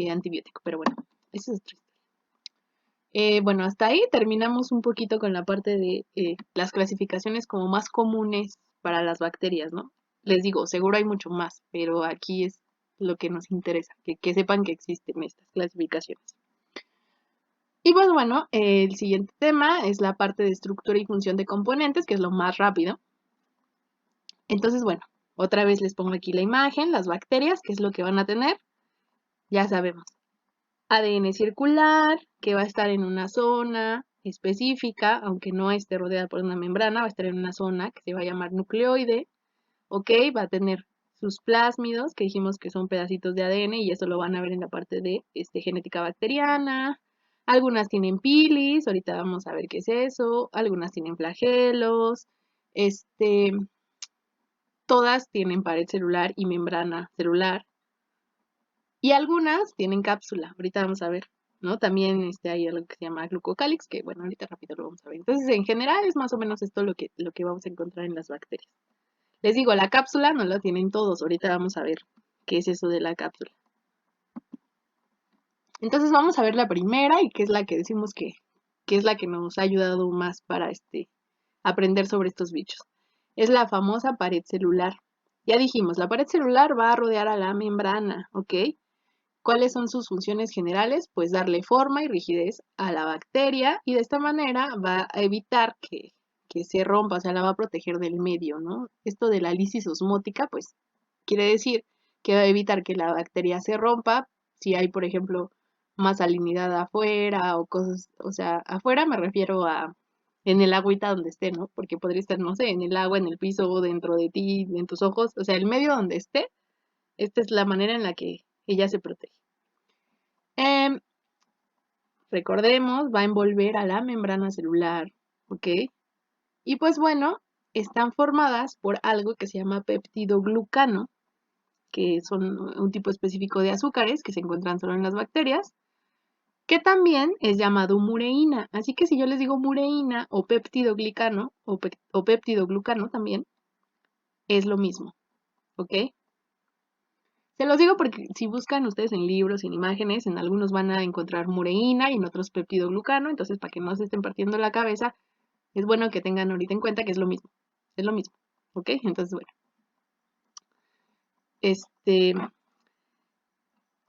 antibiótico. Pero bueno, eso es triste. Bueno, hasta ahí terminamos un poquito con la parte de las clasificaciones como más comunes para las bacterias, ¿no? Les digo, seguro hay mucho más, pero aquí es lo que nos interesa, que sepan que existen estas clasificaciones. Y pues bueno, el siguiente tema es la parte de estructura y función de componentes, que es lo más rápido. Entonces, bueno, otra vez les pongo aquí la imagen, las bacterias, que es lo que van a tener. Ya sabemos, ADN circular, que va a estar en una zona específica, aunque no esté rodeada por una membrana, va a estar en una zona que se va a llamar nucleoide, ¿ok? Va a tener sus plásmidos, que dijimos que son pedacitos de ADN, y eso lo van a ver en la parte de genética bacteriana. Algunas tienen pilis, ahorita vamos a ver qué es eso. Algunas tienen flagelos. Este, todas tienen pared celular y membrana celular. Y algunas tienen cápsula, ahorita vamos a ver, ¿no? También hay algo que se llama glucocálix, que bueno, ahorita rápido lo vamos a ver. Entonces, en general es más o menos esto lo que vamos a encontrar en las bacterias. Les digo, la cápsula no la tienen todos, ahorita vamos a ver qué es eso de la cápsula. Entonces vamos a ver la primera y qué es la que decimos que es la que nos ha ayudado más para aprender sobre estos bichos. Es la famosa pared celular. Ya dijimos, la pared celular va a rodear a la membrana, ¿ok? ¿Cuáles son sus funciones generales? Pues darle forma y rigidez a la bacteria y de esta manera va a evitar que se rompa, o sea, la va a proteger del medio, ¿no? Esto de la lisis osmótica, pues quiere decir que va a evitar que la bacteria se rompa si hay, por ejemplo, más salinidad afuera o cosas, o sea, afuera me refiero a en el agüita donde esté, ¿no? Porque podría estar, no sé, en el agua, en el piso, dentro de ti, en tus ojos, o sea, el medio donde esté, esta es la manera en la que ella se protege. Recordemos, va a envolver a la membrana celular, ¿ok? Y pues bueno, están formadas por algo que se llama peptidoglucano, que son un tipo específico de azúcares que se encuentran solo en las bacterias, que también es llamado mureína. Así que si yo les digo mureína o peptidoglicano, o peptidoglucano también, es lo mismo, ¿ok? Se los digo porque si buscan ustedes en libros, en imágenes, en algunos van a encontrar mureína y en otros peptidoglucano, entonces para que no se estén partiendo la cabeza, es bueno que tengan ahorita en cuenta que es lo mismo, ¿ok? Entonces, bueno,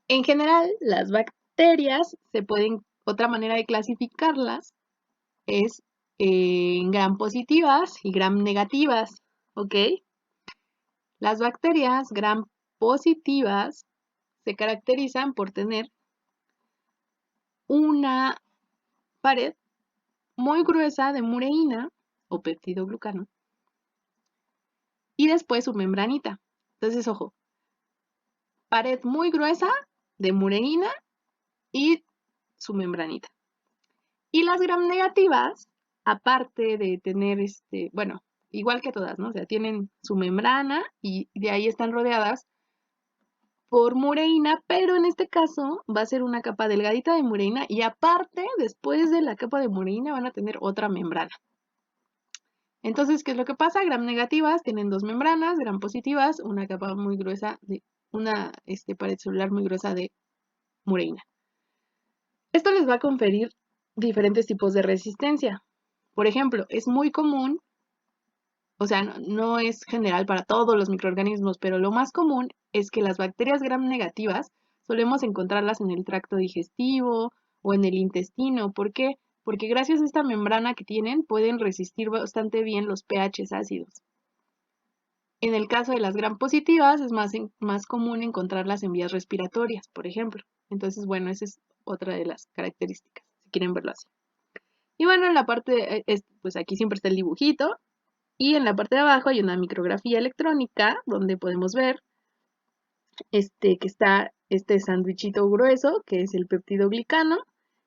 en general, las bacterias se pueden, otra manera de clasificarlas es en gram positivas y gram negativas, ¿ok? Las bacterias gram positivas se caracterizan por tener una pared muy gruesa de mureína o peptidoglucano y después su membranita. Entonces, ojo, pared muy gruesa de mureína y su membranita. Y las gram negativas, aparte de tener bueno, igual que todas, ¿no? O sea, tienen su membrana y de ahí están rodeadas por mureína, pero en este caso va a ser una capa delgadita de mureína y aparte, después de la capa de mureína, van a tener otra membrana. Entonces, ¿qué es lo que pasa? Gram negativas tienen dos membranas, gram positivas, una capa muy gruesa de una pared celular muy gruesa de mureína. Esto les va a conferir diferentes tipos de resistencia. Por ejemplo, es muy común, o sea, no es general para todos los microorganismos, pero lo más común es que las bacterias gram negativas solemos encontrarlas en el tracto digestivo o en el intestino. ¿Por qué? Porque gracias a esta membrana que tienen pueden resistir bastante bien los pHs ácidos. En el caso de las gram positivas es más común encontrarlas en vías respiratorias, por ejemplo. Entonces, bueno, esa es otra de las características, si quieren verlo así. Y bueno, en la parte, pues aquí siempre está el dibujito. Y en la parte de abajo hay una micrografía electrónica donde podemos ver que está este sándwichito grueso, que es el peptidoglicano,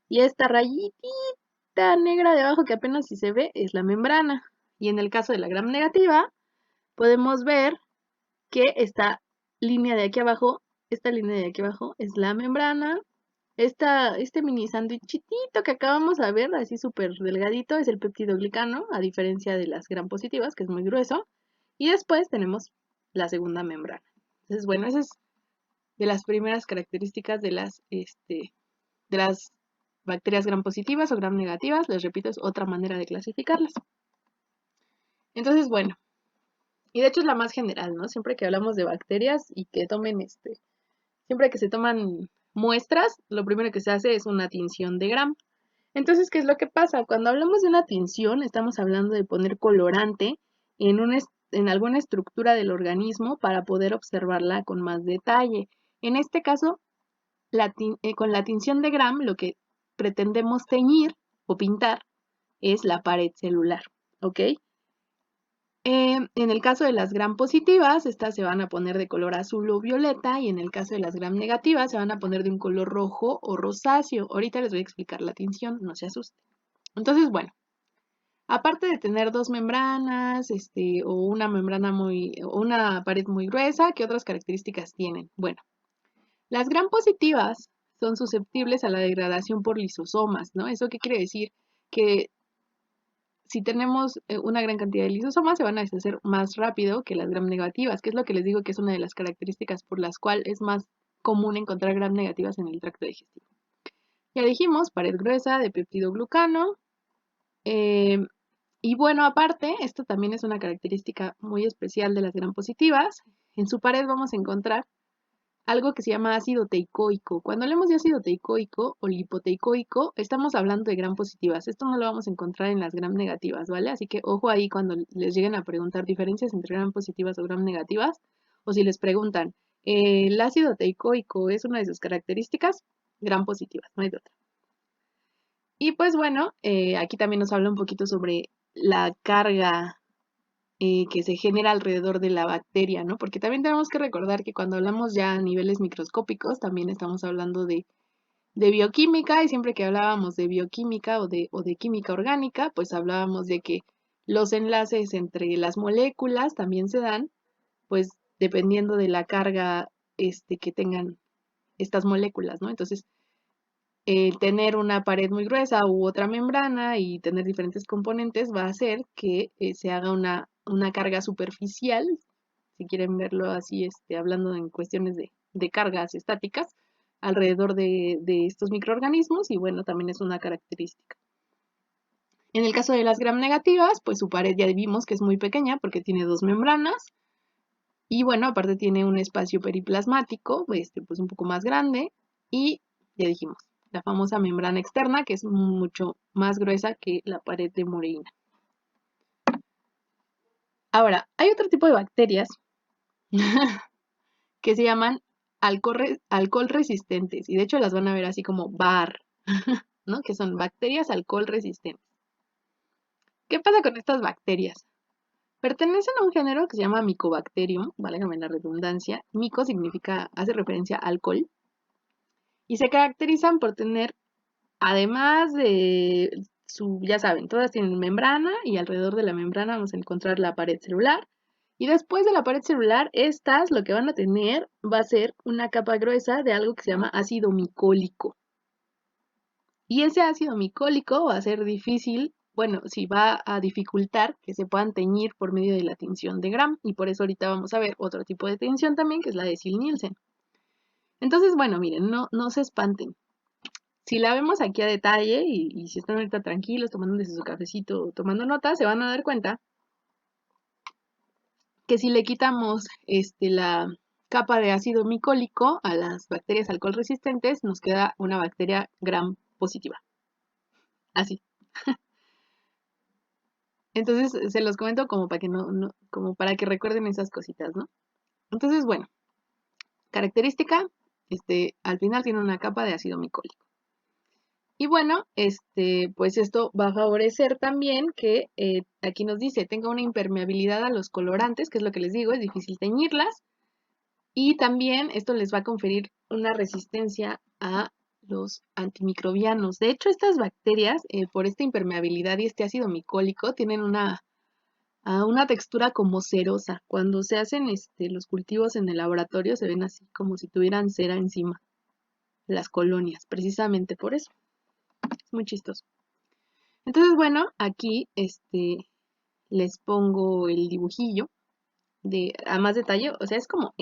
y esta rayita negra de abajo que apenas si se ve es la membrana. Y en el caso de la gram negativa, podemos ver que esta línea de aquí abajo, esta línea de aquí abajo es la membrana. Este mini sándwichitito que acabamos de ver, así súper delgadito, es el peptidoglicano, a diferencia de las gram positivas, que es muy grueso. Y después tenemos la segunda membrana. Entonces, bueno, esa es de las primeras características de las bacterias gram positivas o gram negativas. Les repito, es otra manera de clasificarlas. Entonces, bueno, y de hecho es la más general, ¿no? Siempre que hablamos de bacterias y que tomen siempre que se toman muestras, lo primero que se hace es una tinción de gram. Entonces, ¿qué es lo que pasa? Cuando hablamos de una tinción, estamos hablando de poner colorante en alguna estructura del organismo para poder observarla con más detalle. En este caso, con la tinción de gram, lo que pretendemos teñir o pintar es la pared celular, ¿ok? En el caso de las gram positivas, estas se van a poner de color azul o violeta, y en el caso de las gram negativas se van a poner de un color rojo o rosáceo. Ahorita les voy a explicar la tinción, no se asusten. Entonces, bueno, aparte de tener dos membranas, o o una pared muy gruesa, ¿qué otras características tienen? Bueno, las gram positivas son susceptibles a la degradación por lisosomas, ¿no? ¿Eso qué quiere decir? Que si tenemos una gran cantidad de lisosomas, se van a deshacer más rápido que las gram negativas, que es lo que les digo que es una de las características por las cuales es más común encontrar gram negativas en el tracto digestivo. Ya dijimos, pared gruesa de peptidoglucano. Y bueno, aparte, esto también es una característica muy especial de las gram positivas. En su pared vamos a encontrar algo que se llama ácido teicoico. Cuando hablamos de ácido teicoico o lipoteicoico, estamos hablando de gram positivas. Esto no lo vamos a encontrar en las gram negativas, ¿vale? Así que ojo ahí cuando les lleguen a preguntar diferencias entre gram positivas o gram negativas, o si les preguntan, ¿el ácido teicoico es una de sus características? Gram positivas, no hay de otra. Y pues bueno, aquí también nos habla un poquito sobre la carga que se genera alrededor de la bacteria, ¿no? Porque también tenemos que recordar que cuando hablamos ya a niveles microscópicos, también estamos hablando de bioquímica, y siempre que hablábamos de bioquímica o de química orgánica, pues hablábamos de que los enlaces entre las moléculas también se dan, pues dependiendo de la carga que tengan estas moléculas, ¿no? Entonces, tener una pared muy gruesa u otra membrana y tener diferentes componentes va a hacer que se haga una carga superficial, si quieren verlo así, hablando en cuestiones de cargas estáticas, alrededor de estos microorganismos, y bueno, también es una característica. En el caso de las gram negativas, pues su pared ya vimos que es muy pequeña porque tiene dos membranas, y bueno, aparte tiene un espacio periplasmático, pues un poco más grande, y ya dijimos, la famosa membrana externa, que es mucho más gruesa que la pared de Moreina. Ahora, hay otro tipo de bacterias que se llaman alcohol resistentes, y de hecho las van a ver así como BAR, ¿no? Que son bacterias alcohol resistentes. ¿Qué pasa con estas bacterias? Pertenecen a un género que se llama Mycobacterium, válgame la redundancia. Mico significa, hace referencia a alcohol, y se caracterizan por tener, además de ya saben, todas tienen membrana, y alrededor de la membrana vamos a encontrar la pared celular. Y después de la pared celular, estas lo que van a tener va a ser una capa gruesa de algo que se llama ácido micólico. Y ese ácido micólico va a ser difícil, bueno, sí va a dificultar que se puedan teñir por medio de la tinción de Gram. Y por eso ahorita vamos a ver otro tipo de tinción también, que es la de Ziehl-Neelsen. Entonces, bueno, miren, no se espanten. Si la vemos aquí a detalle y si están ahorita tranquilos, tomando su cafecito, tomando notas, se van a dar cuenta que si le quitamos la capa de ácido micólico a las bacterias alcohol resistentes, nos queda una bacteria gram positiva. Así. Entonces se los comento como para que como para que recuerden esas cositas, ¿no? Entonces, bueno, característica, al final tiene una capa de ácido micólico. Y bueno, pues esto va a favorecer también que aquí nos dice tenga una impermeabilidad a los colorantes, que es lo que les digo, es difícil teñirlas. Y también esto les va a conferir una resistencia a los antimicrobianos. De hecho, estas bacterias, por esta impermeabilidad y este ácido micólico, tienen una textura como cerosa. Cuando se hacen los cultivos en el laboratorio, se ven así como si tuvieran cera encima, las colonias, precisamente por eso. Es muy chistoso. Entonces, bueno, aquí les pongo el dibujillo a más detalle. O sea, es como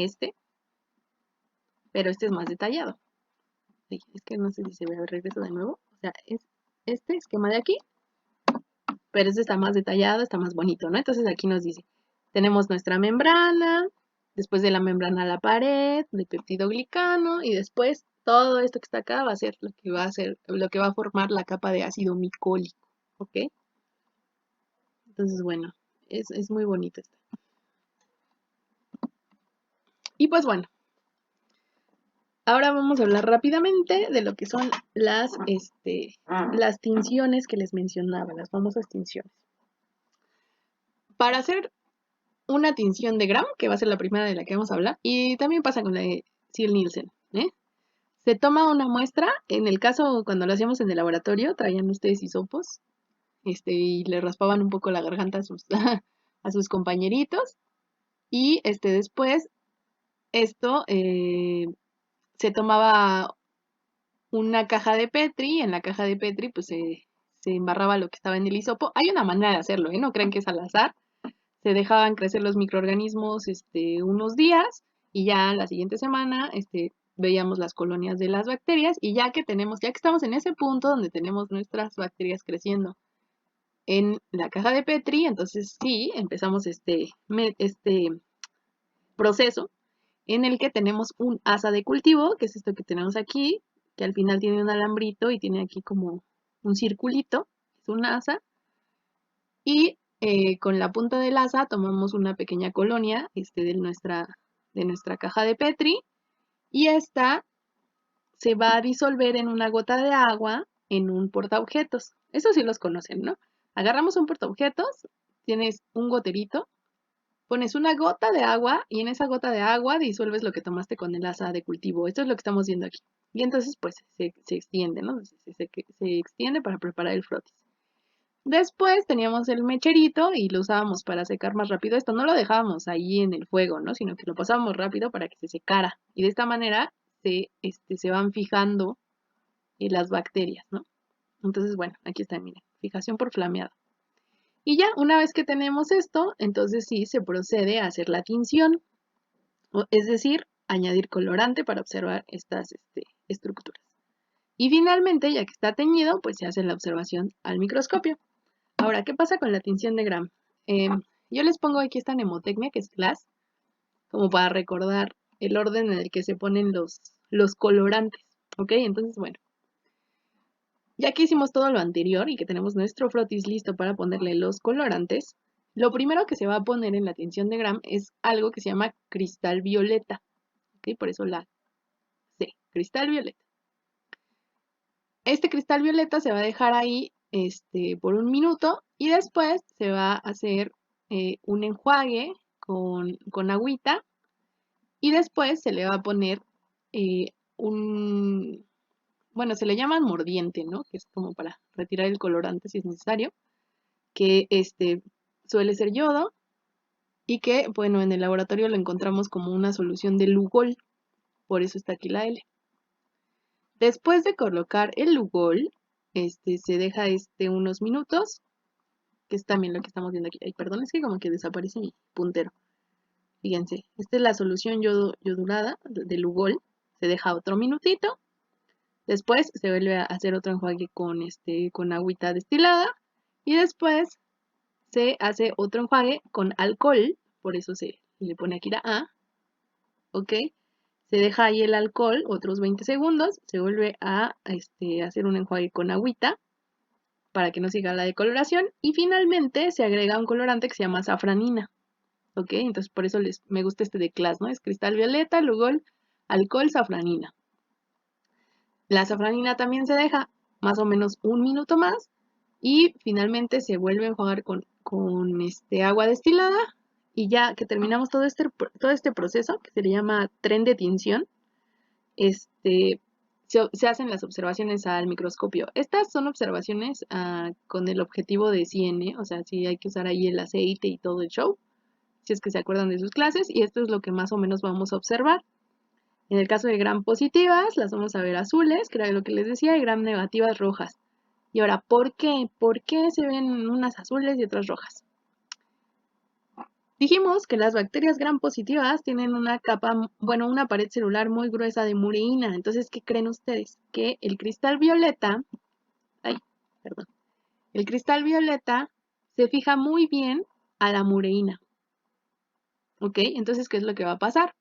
pero este es más detallado. Sí, es que no sé si se ve, a ver, regreso de nuevo. O sea, es este esquema de aquí, pero este está más detallado, está más bonito, ¿no? Entonces aquí nos dice, tenemos nuestra membrana, después de la membrana la pared de peptidoglicano y después todo esto que está acá va a ser lo que lo que va a formar la capa de ácido micólico, ¿ok? Entonces, bueno, es muy bonito esto. Y pues bueno, ahora vamos a hablar rápidamente de lo que son las tinciones que les mencionaba, las famosas tinciones. Para hacer una tinción de Gram, que va a ser la primera de la que vamos a hablar, y también pasa con la de Ziehl-Neelsen, se toma una muestra, en el caso cuando lo hacíamos en el laboratorio, traían ustedes hisopos, y le raspaban un poco la garganta a sus, a sus compañeritos, y después esto se tomaba una caja de Petri, en la caja de Petri pues se embarraba lo que estaba en el hisopo. Hay una manera de hacerlo, no crean que es al azar. Se dejaban crecer los microorganismos unos días y ya la siguiente semana veíamos las colonias de las bacterias y ya que estamos en ese punto donde tenemos nuestras bacterias creciendo en la caja de Petri, entonces sí, empezamos este proceso en el que tenemos un asa de cultivo, que es esto que tenemos aquí, que al final tiene un alambrito y tiene aquí como un circulito, es un asa, y con la punta del asa tomamos una pequeña colonia de nuestra caja de Petri y esta se va a disolver en una gota de agua en un portaobjetos. Eso sí los conocen, ¿no? Agarramos un portaobjetos, tienes un goterito, pones una gota de agua y en esa gota de agua disuelves lo que tomaste con el asa de cultivo. Esto es lo que estamos viendo aquí. Y entonces pues se extiende, ¿no? Se extiende para preparar el frotis. Después teníamos el mecherito y lo usábamos para secar más rápido. Esto no lo dejábamos ahí en el fuego, ¿no? Sino que lo pasábamos rápido para que se secara. Y de esta manera se van fijando las bacterias, ¿no? Entonces, bueno, aquí está, miren, fijación por flameado. Y ya, una vez que tenemos esto, entonces sí se procede a hacer la tinción, es decir, añadir colorante para observar estas estructuras. Y finalmente, ya que está teñido, pues se hace la observación al microscopio. Ahora, ¿qué pasa con la tinción de Gram? Yo les pongo aquí esta mnemotecnia, que es class, como para recordar el orden en el que se ponen los colorantes, ¿ok? Entonces, bueno, ya que hicimos todo lo anterior y que tenemos nuestro frotis listo para ponerle los colorantes, lo primero que se va a poner en la tinción de Gram es algo que se llama cristal violeta, ¿ok? Por eso la C, cristal violeta. Este cristal violeta se va a dejar ahí por un minuto y después se va a hacer un enjuague con agüita y después se le va a poner eh, bueno, se le llama mordiente, ¿no? Que es como para retirar el colorante si es necesario, que suele ser yodo y que, bueno, en el laboratorio lo encontramos como una solución de Lugol, por eso está aquí la L. Después de colocar el Lugol, se deja unos minutos, que es también lo que estamos viendo aquí. Ay, perdón, es que como que desaparece mi puntero. Fíjense, esta es la solución yodurada de Lugol. Se deja otro minutito. Después se vuelve a hacer otro enjuague con agüita destilada. Y después se hace otro enjuague con alcohol. Por eso se le pone aquí la A. ¿Ok? Se deja ahí el alcohol otros 20 segundos. Se vuelve a hacer un enjuague con agüita. para que no siga la decoloración. Y finalmente se agrega un colorante que se llama safranina. ¿Ok? Entonces por eso me gusta este de Class, ¿no? Es cristal violeta, Lugol, alcohol, safranina. La safranina también se deja más o menos un minuto más y finalmente se vuelve a enjuagar con agua destilada y ya que terminamos todo este proceso que se le llama tren de tinción, se hacen las observaciones al microscopio. Estas son observaciones con el objetivo de CN, o sea, sí hay que usar ahí el aceite y todo el show, si es que se acuerdan de sus clases, y esto es lo que más o menos vamos a observar. En el caso de gram positivas, las vamos a ver azules, que era lo que les decía, y gram negativas rojas. Y ahora, ¿por qué? ¿Por qué se ven unas azules y otras rojas? Dijimos que las bacterias gram positivas tienen una capa, bueno, una pared celular muy gruesa de mureína. Entonces, ¿qué creen ustedes? Que el cristal violeta, perdón, el cristal violeta se fija muy bien a la mureína. ¿Ok? Entonces, ¿qué es lo que va a pasar?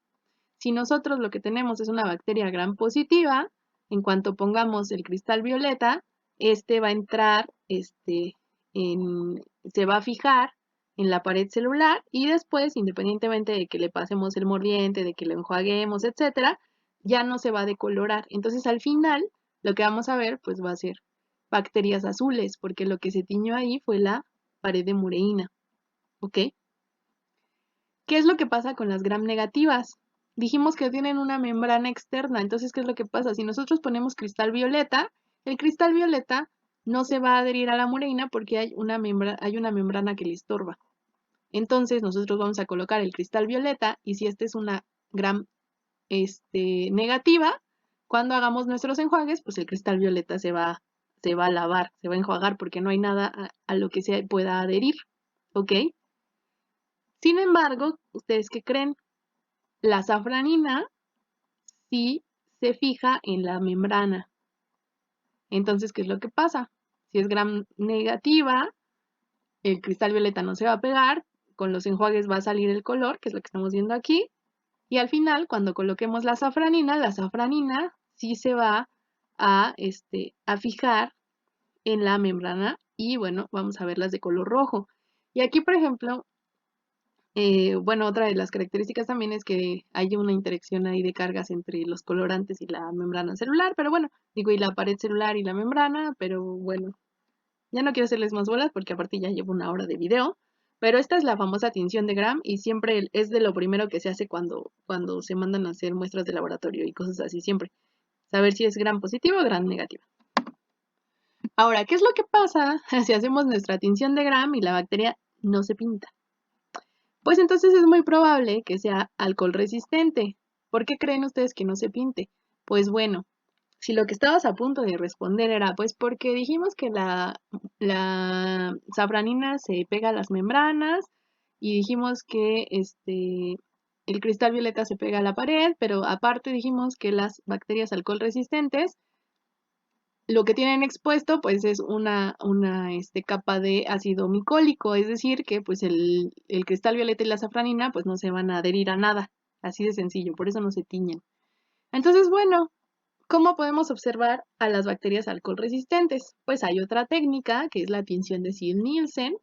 Si nosotros lo que tenemos es una bacteria gram positiva, en cuanto pongamos el cristal violeta, este va a entrar, se va a fijar en la pared celular y después, independientemente de que le pasemos el mordiente, de que lo enjuaguemos, etcétera, ya no se va a decolorar. Entonces, al final, lo que vamos a ver, pues va a ser bacterias azules, porque lo que se tiñó ahí fue la pared de mureína. ¿Ok? ¿Qué es lo que pasa con las gram negativas? Dijimos que tienen una membrana externa, entonces, ¿qué es lo que pasa? Si nosotros ponemos cristal violeta, el cristal violeta no se va a adherir a la mureína porque hay una membrana que le estorba. Entonces, nosotros vamos a colocar el cristal violeta y si esta es una gram negativa, cuando hagamos nuestros enjuagues, pues el cristal violeta se va a lavar, se va a enjuagar porque no hay nada a lo que se pueda adherir. ¿Ok? Sin embargo, ¿ustedes qué creen? La safranina sí se fija en la membrana. Entonces, ¿qué es lo que pasa? Si es gram negativa, el cristal violeta no se va a pegar, con los enjuagues va a salir el color, que es lo que estamos viendo aquí, y al final, cuando coloquemos la safranina sí se va a fijar en la membrana y bueno, vamos a verlas de color rojo. Y aquí, por ejemplo, bueno, otra de las características también es que hay una interacción ahí de cargas entre los colorantes y la membrana celular, pero bueno, digo, y la pared celular y la membrana, pero bueno, ya no quiero hacerles más bolas porque aparte ya llevo una hora de video, pero esta es la famosa tinción de Gram y siempre es de lo primero que se hace cuando se mandan a hacer muestras de laboratorio y cosas así, siempre. Saber si es Gram positivo o Gram negativo. Ahora, ¿qué es lo que pasa si hacemos nuestra tinción de Gram y la bacteria no se pinta? Pues entonces es muy probable que sea alcohol resistente. ¿Por qué creen ustedes que no se pinte? Pues bueno, si lo que estabas a punto de responder era, pues porque dijimos que la safranina se pega a las membranas y dijimos que el cristal violeta se pega a la pared, pero aparte dijimos que las bacterias alcohol resistentes lo que tienen expuesto pues es una capa de ácido micólico, es decir, que pues el cristal violeta y la safranina pues no se van a adherir a nada, así de sencillo, por eso no se tiñen. Entonces, bueno, ¿cómo podemos observar a las bacterias alcohol resistentes? Pues hay otra técnica que es la tinción de Ziehl-Nielsen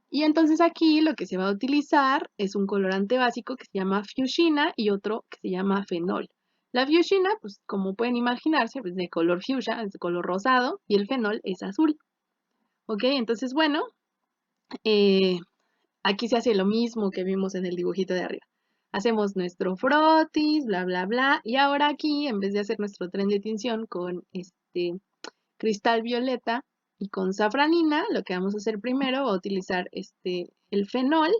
y entonces aquí lo que se va a utilizar es un colorante básico que se llama fuchsina y otro que se llama fenol. La fuchsina, pues como pueden imaginarse, es de color fuchsia, es de color rosado, y el fenol es azul. ¿Ok? Entonces, bueno, eh, aquí se hace lo mismo que vimos en el dibujito de arriba. Hacemos nuestro frotis, bla, bla, bla, y ahora aquí, en vez de hacer nuestro tren de tinción con cristal violeta y con safranina, lo que vamos a hacer primero va a utilizar el fenol,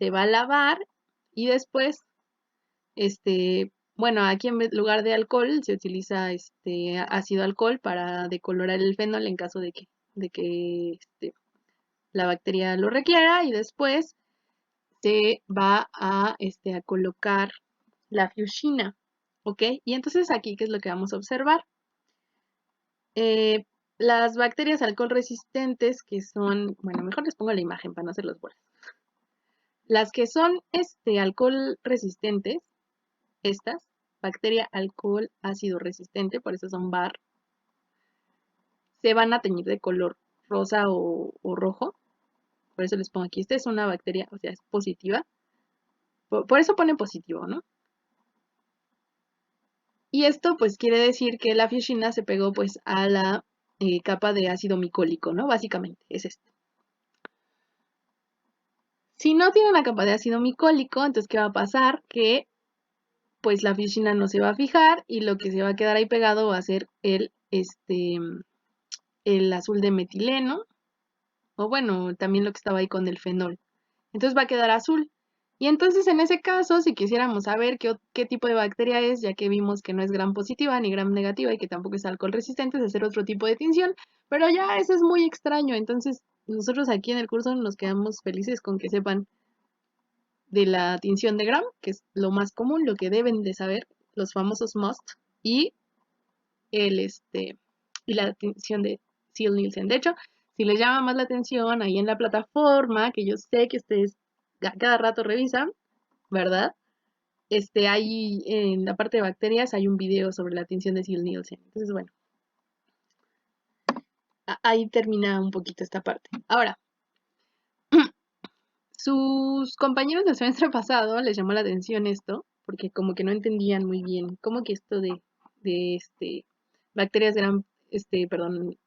se va a lavar y después, bueno, aquí en lugar de alcohol se utiliza ácido alcohol para decolorar el fenol en caso de que la bacteria lo requiera y después se va a colocar la fuchsina, ¿ok? Y entonces aquí, ¿qué es lo que vamos a observar? Eh, las bacterias alcohol resistentes que son, bueno, mejor les pongo la imagen para no hacerlos bolas. Las que son alcohol resistentes, estas, bacteria alcohol ácido resistente, por eso son BAR, se van a teñir de color rosa o rojo. Por eso les pongo aquí, esta es una bacteria, o sea, es positiva. Por eso ponen positivo, ¿no? Y esto pues quiere decir que la fiushina se pegó pues a la capa de ácido micólico, ¿no? Básicamente es esto. Si no tiene una capa de ácido micólico, entonces ¿qué va a pasar? Que pues la fiushina no se va a fijar y lo que se va a quedar ahí pegado va a ser el azul de metileno, o bueno, también lo que estaba ahí con el fenol. Entonces va a quedar azul. Y entonces en ese caso, si quisiéramos saber qué tipo de bacteria es, ya que vimos que no es gram positiva ni gram negativa y que tampoco es alcohol resistente, es hacer otro tipo de tinción, pero ya eso es muy extraño. Entonces nosotros aquí en el curso nos quedamos felices con que sepan de la tinción de gram, que es lo más común, lo que deben de saber, los famosos must, y el y la tinción de Ziehl-Neelsen. De hecho, si les llama más la atención ahí en la plataforma, que yo sé que ustedes cada rato revisan, ¿verdad? Hay en la parte de bacterias hay un video sobre la tinción de Ziehl-Neelsen. Entonces, bueno, ahí termina un poquito esta parte. Ahora, sus compañeros del semestre pasado les llamó la atención esto, porque como que no entendían muy bien cómo que esto de bacterias eran, perdón,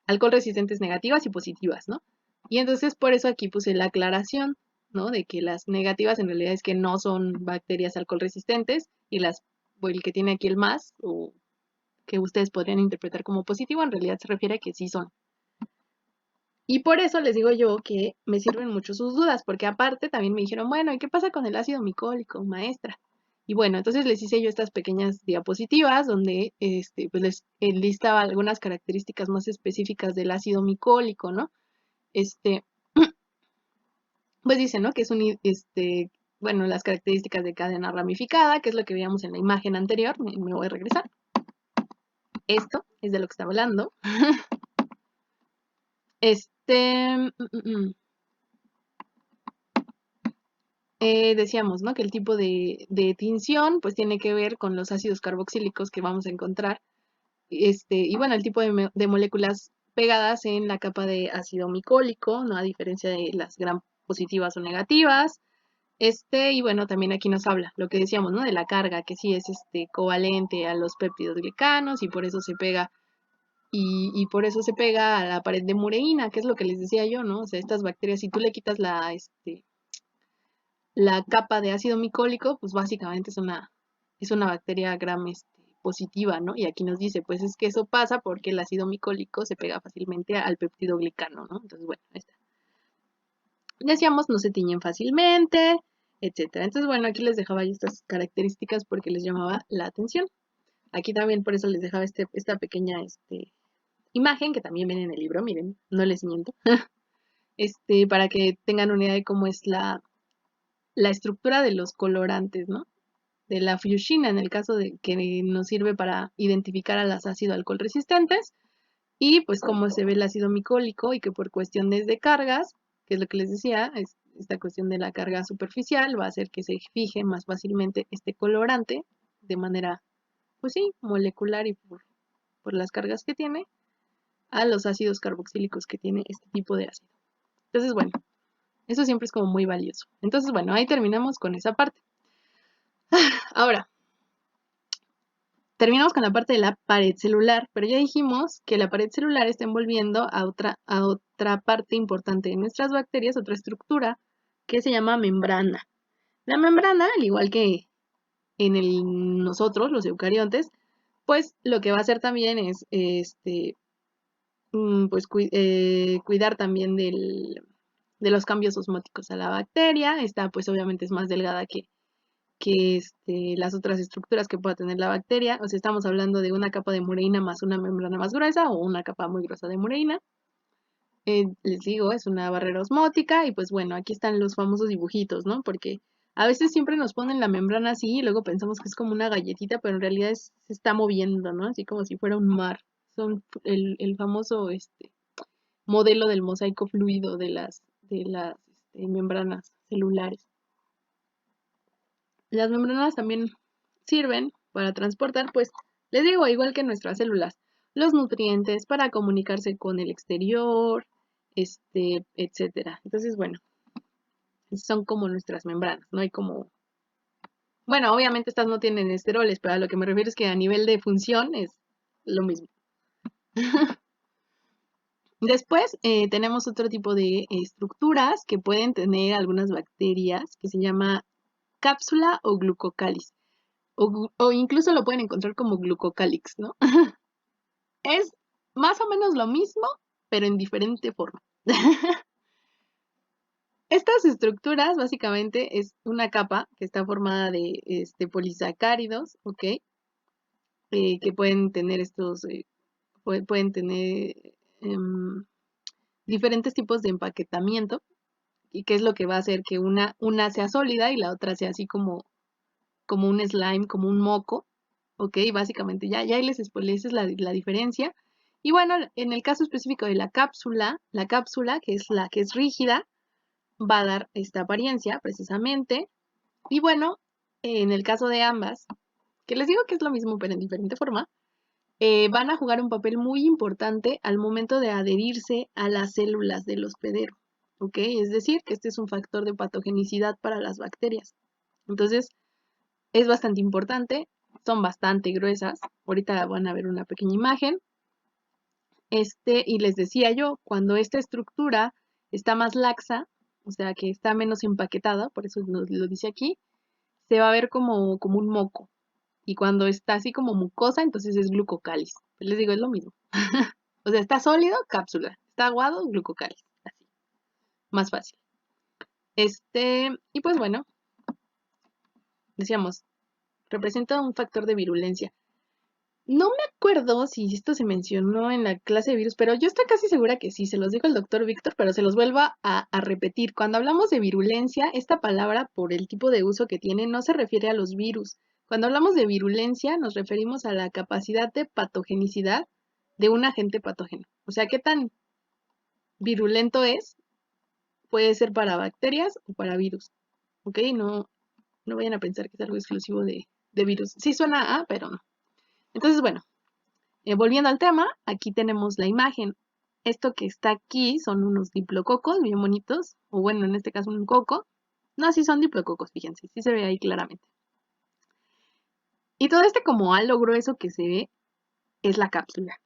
alcohol resistentes negativas y positivas, ¿no? Y entonces por eso aquí puse la aclaración, ¿no? De que las negativas en realidad es que no son bacterias alcohol resistentes y o el que tiene aquí el más, o que ustedes podrían interpretar como positivo, en realidad se refiere a que sí son. Y por eso les digo yo que me sirven mucho sus dudas, porque aparte también me dijeron, bueno, ¿y qué pasa con el ácido micólico, maestra? Y bueno, entonces les hice yo estas pequeñas diapositivas donde pues les listaba algunas características más específicas del ácido micólico, ¿no? Este, pues dice, ¿no? Que es bueno, las características de cadena ramificada, que es lo que veíamos en la imagen anterior. Me voy a regresar. Esto es de lo que está hablando. Este, mm, mm, mm. Decíamos, ¿no? Que el tipo de tinción, pues tiene que ver con los ácidos carboxílicos que vamos a encontrar. Y bueno, el tipo de moléculas pegadas en la capa de ácido micólico, ¿no? A diferencia de las gram positivas o negativas. Y bueno, también aquí nos habla lo que decíamos, ¿no? De la carga, que sí es covalente a los péptidos glicanos y por eso se pega, y por eso se pega a la pared de mureína, que es lo que les decía yo, ¿no? O sea, estas bacterias, si tú le quitas la capa de ácido micólico, pues básicamente es una bacteria gram positiva, ¿no? Y aquí nos dice, pues es que eso pasa porque el ácido micólico se pega fácilmente al péptido glicano, ¿no? Entonces, bueno, ahí está. Decíamos, no se tiñen fácilmente, etcétera. Entonces, bueno, aquí les dejaba yo estas características porque les llamaba la atención. Aquí también por eso les dejaba esta pequeña imagen que también viene en el libro, miren, no les miento, para que tengan una idea de cómo es la estructura de los colorantes, ¿no? De la fiushina, en el caso de que nos sirve para identificar a las ácido alcohol resistentes, y pues cómo se ve el ácido micólico y que por cuestiones de cargas, que es lo que les decía, esta cuestión de la carga superficial va a hacer que se fije más fácilmente este colorante de manera, pues sí, molecular y por las cargas que tiene a los ácidos carboxílicos que tiene este tipo de ácido. Entonces, bueno, eso siempre es como muy valioso. Entonces, bueno, ahí terminamos con esa parte. Ahora, terminamos con la parte de la pared celular, pero ya dijimos que la pared celular está envolviendo a otra parte importante de nuestras bacterias, otra estructura que se llama membrana. La membrana, al igual que en nosotros, los eucariontes, pues lo que va a hacer también es pues, cuidar también de los cambios osmóticos a la bacteria. Esta pues obviamente es más delgada que las otras estructuras que pueda tener la bacteria. O sea, estamos hablando de una capa de mureína más una membrana más gruesa o una capa muy gruesa de mureína. Les digo, es una barrera osmótica y pues bueno, aquí están los famosos dibujitos, ¿no? Porque a veces siempre nos ponen la membrana así y luego pensamos que es como una galletita, pero en realidad se está moviendo, ¿no? Así como si fuera un mar. Son el famoso modelo del mosaico fluido de las membranas celulares. Las membranas también sirven para transportar, pues, les digo, igual que nuestras células. los nutrientes para comunicarse con el exterior, etcétera. Entonces, bueno, son como nuestras membranas, no hay como... Bueno, obviamente estas no tienen esteroles, pero a lo que me refiero es que a nivel de función es lo mismo. Después tenemos otro tipo de estructuras que pueden tener algunas bacterias que se llama cápsula o glucocáliz. O incluso lo pueden encontrar como glucocálix, ¿no? Es más o menos lo mismo, pero en diferente forma. Estas estructuras básicamente es una capa que está formada de polisacáridos, ¿ok? Que pueden tener pueden tener em, diferentes tipos de empaquetamiento y qué es lo que va a hacer que una sea sólida y la otra sea así como un slime, como un moco, ¿ok? Básicamente ya ahí les spoilé, esa es la diferencia. Y bueno, en el caso específico de la cápsula, que es la que es rígida, va a dar esta apariencia precisamente. Y bueno, en el caso de ambas, que les digo que es lo mismo pero en diferente forma, van a jugar un papel muy importante al momento de adherirse a las células del hospedero, ¿ok? Es decir, que este es un factor de patogenicidad para las bacterias. Entonces, es bastante importante, son bastante gruesas. Ahorita van a ver una pequeña imagen. Y les decía yo, cuando esta estructura está más laxa, o sea, que está menos empaquetada, por eso lo dice aquí, se va a ver como un moco. Y cuando está así como mucosa, entonces es glucocáliz. Les digo, es lo mismo. O sea, está sólido, cápsula. Está aguado, glucocáliz. Así, más fácil. Y pues bueno, decíamos, representa un factor de virulencia. No me acuerdo si esto se mencionó en la clase de virus, pero yo estoy casi segura que sí, se los dijo el doctor Víctor, pero se los vuelvo a repetir. Cuando hablamos de virulencia, esta palabra, por el tipo de uso que tiene, no se refiere a los virus. Cuando hablamos de virulencia, nos referimos a la capacidad de patogenicidad de un agente patógeno. O sea, qué tan virulento es, puede ser para bacterias o para virus. ¿Ok? No vayan a pensar que es algo exclusivo de virus. Sí suena a, pero no. Entonces, bueno. Volviendo al tema, aquí tenemos la imagen. Esto que está aquí son unos diplococos bien bonitos, o bueno, en este caso un coco. No, sí son diplococos, fíjense, sí se ve ahí claramente. Y todo este como halo grueso que se ve es la cápsula.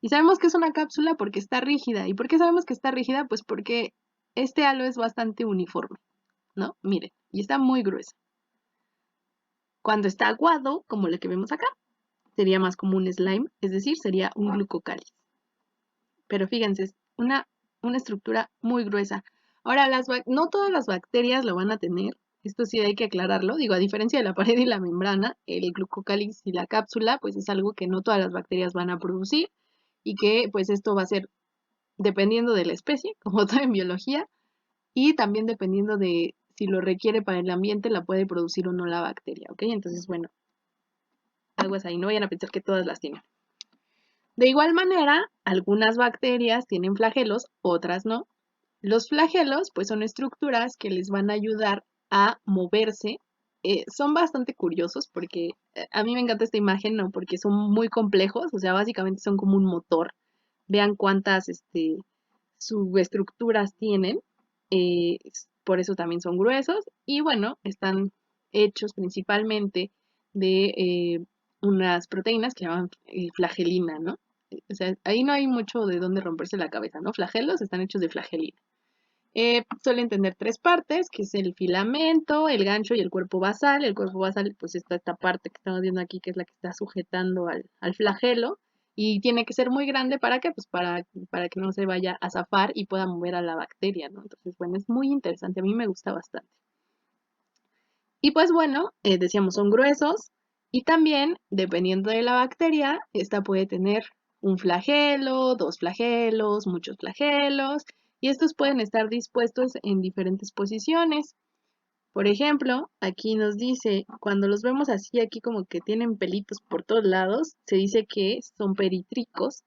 Y sabemos que es una cápsula porque está rígida. ¿Y por qué sabemos que está rígida? Pues porque este halo es bastante uniforme, ¿no? Miren, y está muy grueso. Cuando está aguado, como lo que vemos acá, sería más como un slime, es decir, sería un glucocáliz. Pero fíjense, es una estructura muy gruesa. Ahora, no todas las bacterias lo van a tener, esto sí hay que aclararlo, digo, a diferencia de la pared y la membrana, el glucocáliz y la cápsula, pues es algo que no todas las bacterias van a producir y que pues esto va a ser dependiendo de la especie, como todo en biología, y también dependiendo de si lo requiere para el ambiente, la puede producir o no la bacteria, ¿ok? Entonces, bueno, algo es ahí, no vayan a pensar que todas las tienen. De igual manera, algunas bacterias tienen flagelos, otras no. Los flagelos, pues son estructuras que les van a ayudar a moverse. Son bastante curiosos porque a mí me encanta esta imagen, ¿no? Porque son muy complejos, o sea, básicamente son como un motor. Vean cuántas subestructuras tienen. Por eso también son gruesos. Y bueno, están hechos principalmente de unas proteínas que llaman flagelina, ¿no? O sea, ahí no hay mucho de dónde romperse la cabeza, ¿no? Flagelos están hechos de flagelina. Suelen tener tres partes, que es el filamento, el gancho y el cuerpo basal. El cuerpo basal, pues está esta parte que estamos viendo aquí, que es la que está sujetando al flagelo. Y tiene que ser muy grande, ¿para qué? Pues para que no se vaya a zafar y pueda mover a la bacteria, ¿no? Entonces, bueno, es muy interesante, a mí me gusta bastante. Y pues bueno, decíamos, son gruesos y también, dependiendo de la bacteria, esta puede tener un flagelo, dos flagelos, muchos flagelos, y estos pueden estar dispuestos en diferentes posiciones. Por ejemplo, aquí nos dice, cuando los vemos así, aquí como que tienen pelitos por todos lados, se dice que son peritrícos,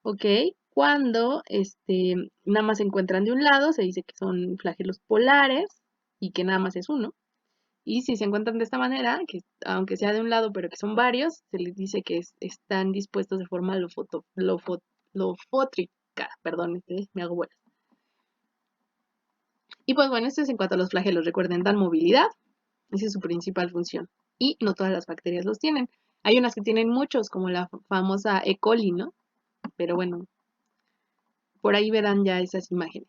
¿ok? Cuando nada más se encuentran de un lado, se dice que son flagelos polares y que nada más es uno. Y si se encuentran de esta manera, que aunque sea de un lado, pero que son varios, se les dice que están dispuestos de forma lofótrica. Perdón, me hago bolas. Y pues bueno, esto es en cuanto a los flagelos. Recuerden, dan movilidad, esa es su principal función. Y no todas las bacterias los tienen. Hay unas que tienen muchos, como la famosa E. coli, ¿no? Pero bueno, por ahí verán ya esas imágenes.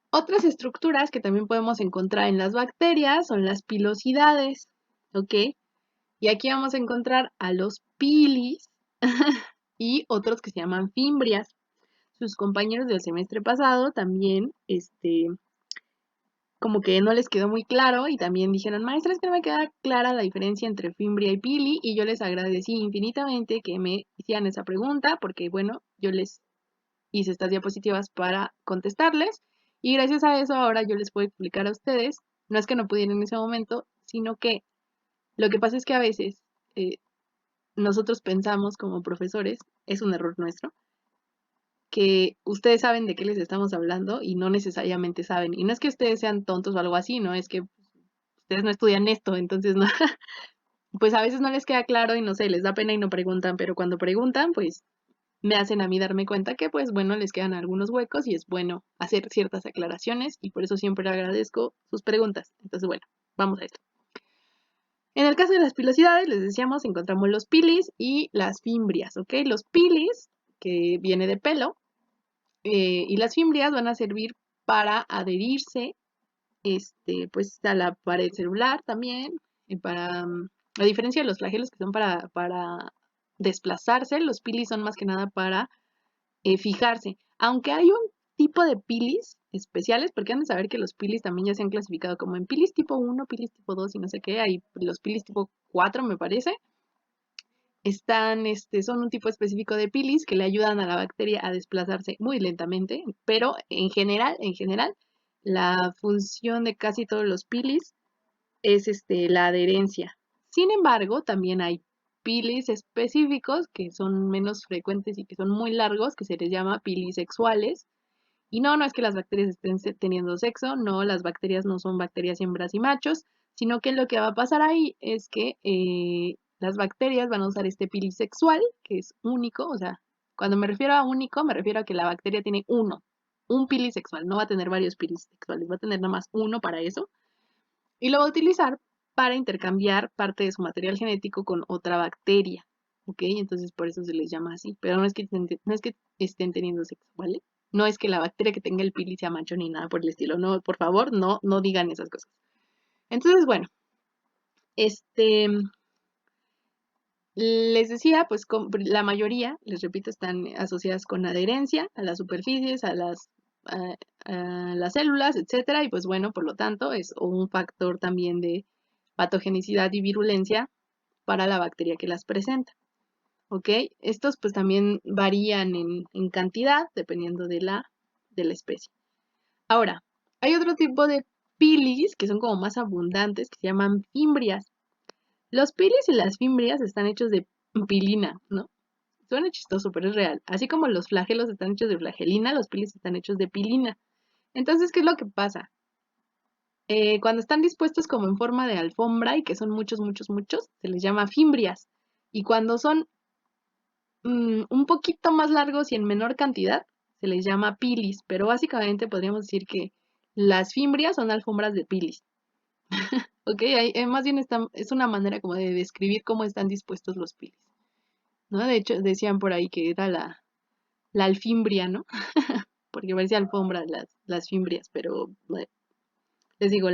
Otras estructuras que también podemos encontrar en las bacterias son las pilosidades, ¿ok? Y aquí vamos a encontrar a los pilis y otros que se llaman fimbrias. Sus compañeros del semestre pasado también, como que no les quedó muy claro y también dijeron, maestra, es que no me queda clara la diferencia entre fimbria y pili, y yo les agradecí infinitamente que me hicieran esa pregunta porque, bueno, yo les hice estas diapositivas para contestarles y gracias a eso ahora yo les puedo explicar a ustedes, no es que no pudieran en ese momento, sino que lo que pasa es que a veces nosotros pensamos como profesores, es un error nuestro, que ustedes saben de qué les estamos hablando y no necesariamente saben. Y no es que ustedes sean tontos o algo así, no es que ustedes no estudian esto, entonces no, pues a veces no les queda claro y no sé, les da pena y no preguntan, pero cuando preguntan, pues me hacen a mí darme cuenta que pues bueno, les quedan algunos huecos y es bueno hacer ciertas aclaraciones y por eso siempre agradezco sus preguntas. Entonces bueno, vamos a esto. En el caso de las pilosidades, les decíamos, encontramos los pilis y las fimbrias, ¿ok? Los pilis, que viene de pelo, y las fimbrias van a servir para adherirse, pues a la pared celular también, a diferencia de los flagelos que son para desplazarse, los pilis son más que nada para fijarse. Aunque hay un tipo de pilis especiales, porque han de saber que los pilis también ya se han clasificado como en pilis tipo 1, pilis tipo 2 y no sé qué, hay los pilis tipo 4 me parece. Son un tipo específico de pilis que le ayudan a la bacteria a desplazarse muy lentamente, pero en general, la función de casi todos los pilis es la adherencia. Sin embargo, también hay pilis específicos que son menos frecuentes y que son muy largos, que se les llama pilis sexuales. Y no es que las bacterias estén teniendo sexo, no, las bacterias no son bacterias hembras y machos, sino que lo que va a pasar ahí es que las bacterias van a usar este pilis sexual, que es único, o sea, cuando me refiero a único, me refiero a que la bacteria tiene un pilis sexual, no va a tener varios pilis sexuales, va a tener nada más uno para eso y lo va a utilizar para intercambiar parte de su material genético con otra bacteria. ¿Ok? Entonces por eso se les llama así. Pero no es que estén teniendo sexo, ¿vale? No es que la bacteria que tenga el pili sea macho ni nada por el estilo. No, por favor, no digan esas cosas. Entonces, bueno, este, les decía, pues la mayoría, les repito, están asociadas con adherencia a las superficies, a, a las células, etcétera, y pues bueno, por lo tanto, es un factor también de patogenicidad y virulencia para la bacteria que las presenta. ¿Ok? Estos pues también varían en cantidad dependiendo de la especie. Ahora, hay otro tipo de pilis que son como más abundantes que se llaman fimbrias. Los pilis y las fimbrias están hechos de pilina, ¿no? Suena chistoso, pero es real. Así como los flagelos están hechos de flagelina, los pilis están hechos de pilina. Entonces, ¿qué es lo que pasa? Cuando están dispuestos como en forma de alfombra y que son muchos, muchos, muchos, se les llama fimbrias. Y cuando son un poquito más largos y en menor cantidad, se les llama pilis. Pero básicamente podríamos decir que las fimbrias son alfombras de pilis. ¿Ok? Más bien es una manera como de describir cómo están dispuestos los pilis. ¿No? De hecho, decían por ahí que era la alfimbria, ¿no? Porque parecía alfombra las fimbrias, pero les digo,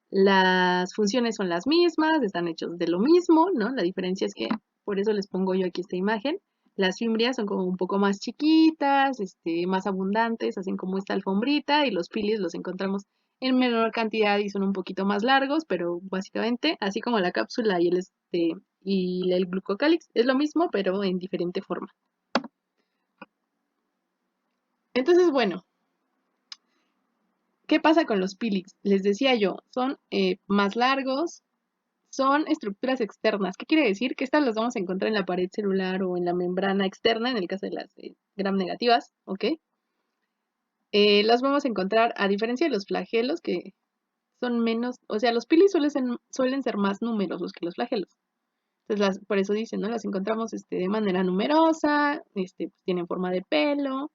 las funciones son las mismas, están hechos de lo mismo, ¿no? La diferencia es que, por eso les pongo yo aquí esta imagen, las fimbrias son como un poco más chiquitas, más abundantes, hacen como esta alfombrita, y los pilis los encontramos en menor cantidad y son un poquito más largos, pero básicamente, así como la cápsula y el glucocálix, es lo mismo, pero en diferente forma. Entonces, bueno, ¿qué pasa con los pilis? Les decía yo, son más largos, son estructuras externas. ¿Qué quiere decir? Que estas las vamos a encontrar en la pared celular o en la membrana externa, en el caso de las gram negativas, ¿ok? Las vamos a encontrar, a diferencia de los flagelos, que son menos, o sea, los pilis suelen ser más numerosos que los flagelos. Entonces, por eso dicen, ¿no? Las encontramos de manera numerosa, pues, tienen forma de pelo,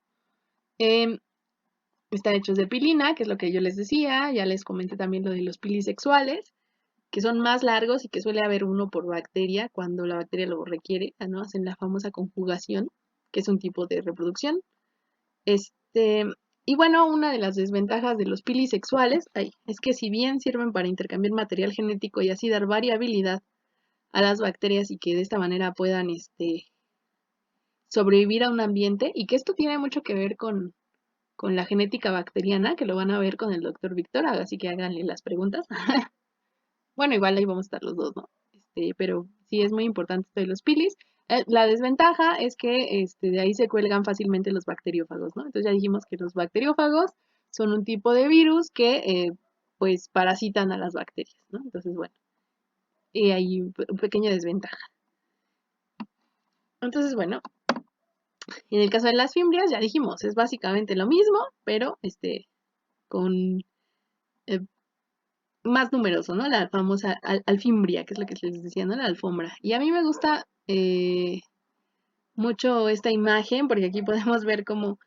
em, están hechos de pilina, que es lo que yo les decía, ya les comenté también lo de los pilis sexuales, que son más largos y que suele haber uno por bacteria cuando la bacteria lo requiere, ¿no? Hacen la famosa conjugación, que es un tipo de reproducción. Este, y bueno, una de las desventajas de los pilis sexuales es que si bien sirven para intercambiar material genético y así dar variabilidad a las bacterias y que de esta manera puedan sobrevivir a un ambiente, y que esto tiene mucho que ver con la genética bacteriana, que lo van a ver con el doctor Víctor, así que háganle las preguntas. Bueno, igual ahí vamos a estar los dos, ¿no? Pero sí es muy importante esto de los pilis. La desventaja es que de ahí se cuelgan fácilmente los bacteriófagos, ¿no? Entonces ya dijimos que los bacteriófagos son un tipo de virus que pues parasitan a las bacterias, ¿no? Entonces, bueno, hay una pequeña desventaja. Entonces, bueno, en el caso de las fimbrias, ya dijimos, es básicamente lo mismo, pero con eh, más numeroso, ¿no? La famosa alfimbria, que es lo que les decía, ¿no? La alfombra. Y a mí me gusta mucho esta imagen porque aquí podemos ver como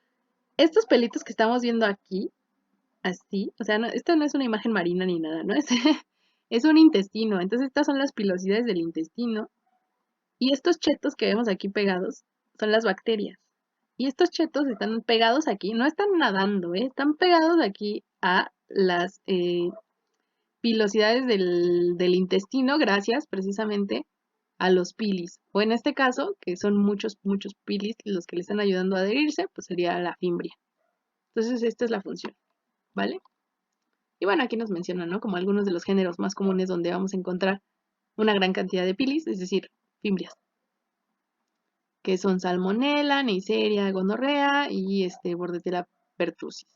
estos pelitos que estamos viendo aquí, así, o sea, esto no es una imagen marina ni nada, ¿no? Es un intestino. Entonces estas son las pilosidades del intestino y estos chetos que vemos aquí pegados son las bacterias. Y estos chetos están pegados aquí, no están nadando, están pegados aquí a las pilosidades del intestino gracias precisamente a los pilis. O en este caso, que son muchos pilis los que le están ayudando a adherirse, pues sería la fimbria. Entonces, esta es la función, ¿vale? Y bueno, aquí nos mencionan, ¿no? Como algunos de los géneros más comunes donde vamos a encontrar una gran cantidad de pilis, es decir, fimbrias, que son Salmonella, Neisseria, Gonorrea y Bordetella pertussis.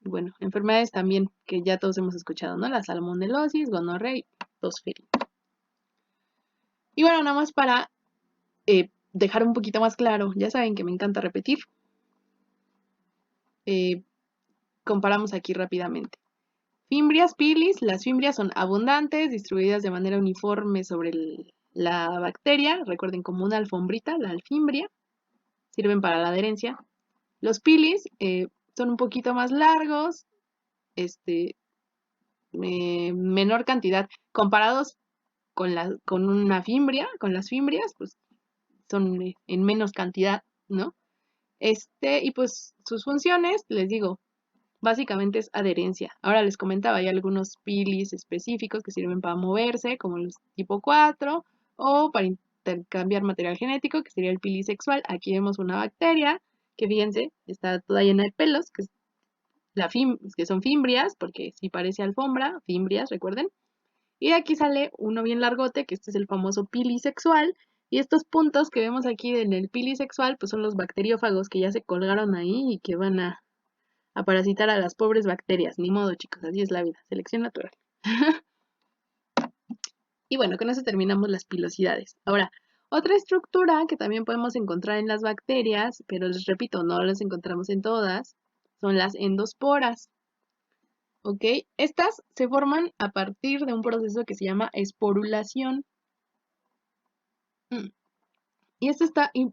Y bueno, enfermedades también que ya todos hemos escuchado, ¿no? La salmonelosis, gonorrea y tosferina. Y bueno, nada más para dejar un poquito más claro, ya saben que me encanta repetir, comparamos aquí rápidamente. Fimbrias pilis, las fimbrias son abundantes, distribuidas de manera uniforme sobre la bacteria, recuerden como una alfombrita, la alfimbria, sirven para la adherencia. Los pilis son un poquito más largos, menor cantidad, comparados con una fimbria, con las fimbrias, pues son en menos cantidad, ¿no? Y pues sus funciones, les digo, básicamente es adherencia. Ahora les comentaba, hay algunos pilis específicos que sirven para moverse, como los tipo 4, o para intercambiar material genético, que sería el pili sexual. Aquí vemos una bacteria que, fíjense, está toda llena de pelos, que son fimbrias, porque si parece alfombra, fimbrias, recuerden. Y de aquí sale uno bien largote, que este es el famoso pili sexual. Y estos puntos que vemos aquí en el pili sexual, pues son los bacteriófagos que ya se colgaron ahí y que van a parasitar a las pobres bacterias. Ni modo, chicos, así es la vida, selección natural. Y bueno, con eso terminamos las pilosidades. Ahora, otra estructura que también podemos encontrar en las bacterias, pero les repito, no las encontramos en todas, son las endosporas. ¿Ok? Estas se forman a partir de un proceso que se llama esporulación. Y esto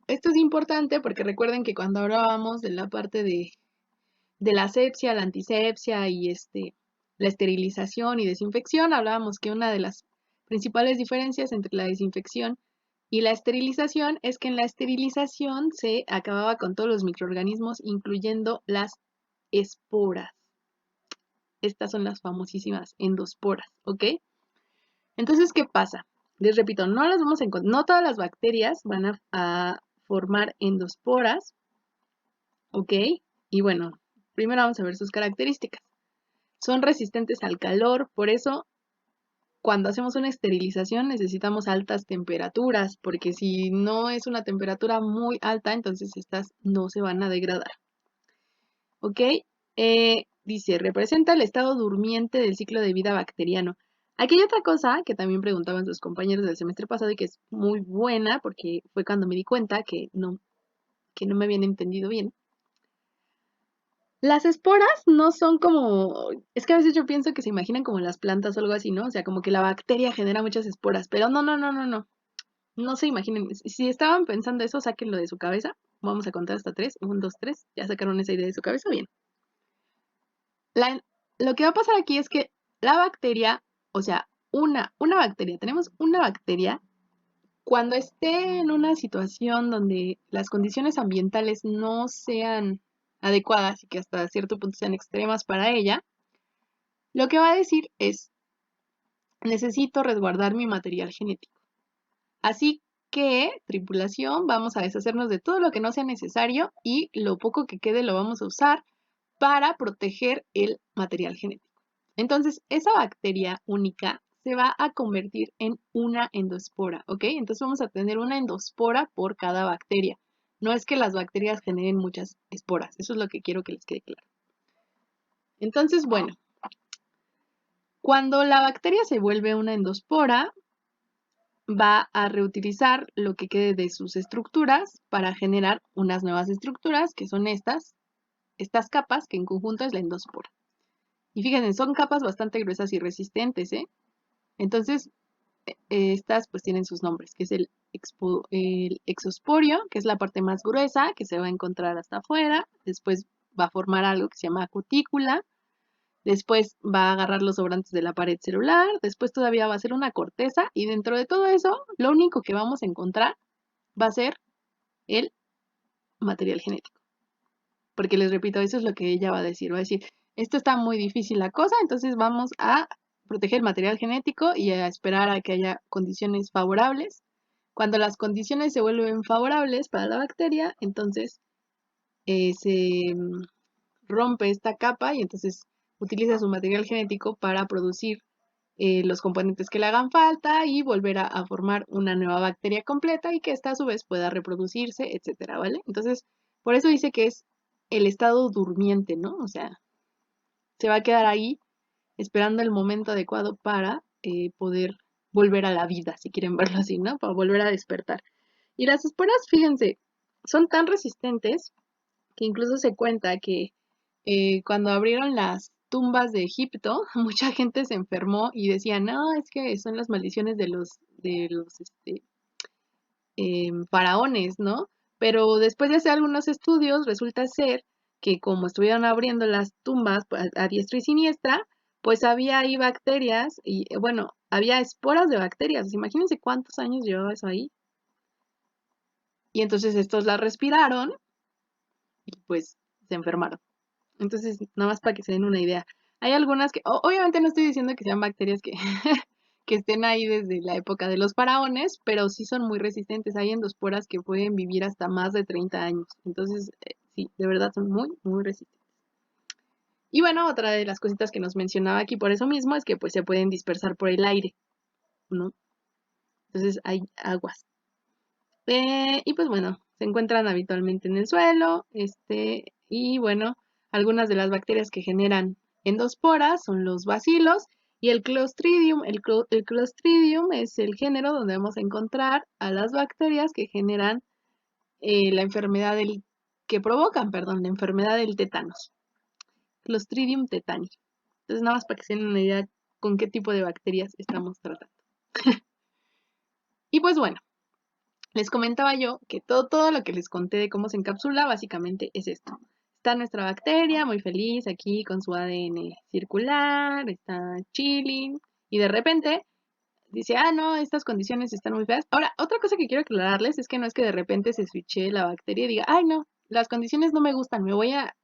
es importante porque recuerden que cuando hablábamos de la parte de la asepsia, la antisepsia y la esterilización y desinfección, hablábamos que una de las principales diferencias entre la desinfección y la esterilización es que en la esterilización se acababa con todos los microorganismos, incluyendo las esporas. Estas son las famosísimas endosporas, ¿ok? Entonces, ¿qué pasa? Les repito, no las vamos a encontrar, no todas las bacterias van a formar endosporas, ¿ok? Y bueno, primero vamos a ver sus características. Son resistentes al calor, por eso cuando hacemos una esterilización necesitamos altas temperaturas, porque si no es una temperatura muy alta, entonces estas no se van a degradar. ¿Ok? Dice, representa el estado durmiente del ciclo de vida bacteriano. Aquí hay otra cosa que también preguntaban sus compañeros del semestre pasado y que es muy buena, porque fue cuando me di cuenta que no me habían entendido bien. Las esporas no son como, es que a veces yo pienso que se imaginan como las plantas o algo así, ¿no? O sea, como que la bacteria genera muchas esporas, pero no, no, no, no, no. No se imaginen. Si estaban pensando eso, sáquenlo de su cabeza. Vamos a contar hasta tres. Un, dos, tres. Ya sacaron esa idea de su cabeza. Bien. La- lo que va a pasar aquí es que la bacteria, o sea, una bacteria, tenemos una bacteria, cuando esté en una situación donde las condiciones ambientales no sean adecuadas y que hasta cierto punto sean extremas para ella, lo que va a decir es, necesito resguardar mi material genético. Así que, tripulación, vamos a deshacernos de todo lo que no sea necesario y lo poco que quede lo vamos a usar para proteger el material genético. Entonces, esa bacteria única se va a convertir en una endospora, ¿ok? Entonces vamos a tener una endospora por cada bacteria. No es que las bacterias generen muchas esporas, eso es lo que quiero que les quede claro. Entonces, bueno, cuando la bacteria se vuelve una endospora, va a reutilizar lo que quede de sus estructuras para generar unas nuevas estructuras, que son estas capas, que en conjunto es la endospora. Y fíjense, son capas bastante gruesas y resistentes, ¿eh? Entonces, estas pues tienen sus nombres, que es el exosporio, que es la parte más gruesa, que se va a encontrar hasta afuera. Después va a formar algo que se llama cutícula. Después va a agarrar los sobrantes de la pared celular. Después todavía va a ser una corteza. Y dentro de todo eso, lo único que vamos a encontrar va a ser el material genético. Porque les repito, eso es lo que ella va a decir. Va a decir, esto está muy difícil la cosa, entonces vamos a proteger el material genético y a esperar a que haya condiciones favorables. Cuando las condiciones se vuelven favorables para la bacteria, entonces se rompe esta capa y entonces utiliza su material genético para producir los componentes que le hagan falta y volver a formar una nueva bacteria completa y que esta a su vez pueda reproducirse, etcétera, ¿vale? Entonces, por eso dice que es el estado durmiente, ¿no? O sea, se va a quedar ahí esperando el momento adecuado para poder volver a la vida, si quieren verlo así, ¿no? Para volver a despertar. Y las esporas, fíjense, son tan resistentes que incluso se cuenta que cuando abrieron las tumbas de Egipto, mucha gente se enfermó y decía, no, es que son las maldiciones de los faraones, ¿no? Pero después de hacer algunos estudios, resulta ser que como estuvieron abriendo las tumbas a diestra y siniestra, pues había ahí bacterias y, bueno, había esporas de bacterias. Imagínense cuántos años llevaba eso ahí. Y entonces estos la respiraron y pues se enfermaron. Entonces, nada más para que se den una idea. Hay algunas que, obviamente no estoy diciendo que sean bacterias que, que estén ahí desde la época de los faraones, pero sí son muy resistentes. Hay endosporas que pueden vivir hasta más de 30 años. Entonces, sí, de verdad son muy, muy resistentes. Y bueno, otra de las cositas que nos mencionaba aquí por eso mismo es que pues se pueden dispersar por el aire, ¿no? Entonces hay aguas. Y pues bueno, se encuentran habitualmente en el suelo, y bueno, algunas de las bacterias que generan endosporas son los bacilos y el Clostridium. El Clostridium es el género donde vamos a encontrar a las bacterias que generan la enfermedad que provocan, perdón, la enfermedad del tétanos. Clostridium tetani. Entonces, nada más para que se den una idea con qué tipo de bacterias estamos tratando. Y pues bueno, les comentaba yo que todo lo que les conté de cómo se encapsula básicamente es esto. Está nuestra bacteria muy feliz aquí con su ADN circular, está chilling y de repente dice, ah, no, estas condiciones están muy feas. Ahora, otra cosa que quiero aclararles es que no es que de repente se switche la bacteria y diga, ay, no, las condiciones no me gustan, me voy a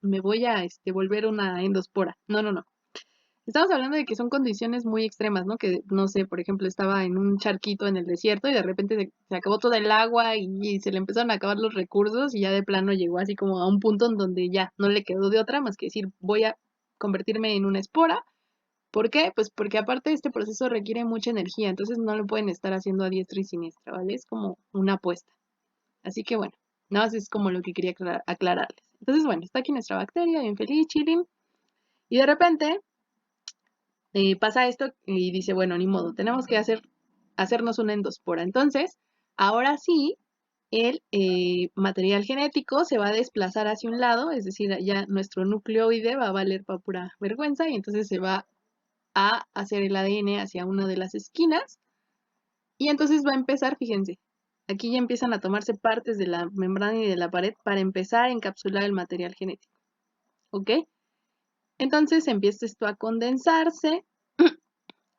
volver una endospora. No, no, no. Estamos hablando de que son condiciones muy extremas, ¿no? Que, no sé, por ejemplo, estaba en un charquito en el desierto y de repente se acabó todo el agua y se le empezaron a acabar los recursos y ya de plano llegó así como a un punto en donde ya no le quedó de otra más que decir, voy a convertirme en una espora. ¿Por qué? Pues porque aparte este proceso requiere mucha energía, entonces no lo pueden estar haciendo a diestra y siniestra, ¿vale? Es como una apuesta. Así que bueno, nada más es como lo que quería aclararles. Entonces, bueno, está aquí nuestra bacteria, bien feliz, chilling, y de repente pasa esto y dice, bueno, ni modo, tenemos que hacernos una endospora. Entonces, ahora sí, el material genético se va a desplazar hacia un lado, es decir, ya nuestro nucleoide va a valer para pura vergüenza y entonces se va a hacer el ADN hacia una de las esquinas y entonces va a empezar, fíjense, aquí ya empiezan a tomarse partes de la membrana y de la pared para empezar a encapsular el material genético, ¿ok? Entonces empieza esto a condensarse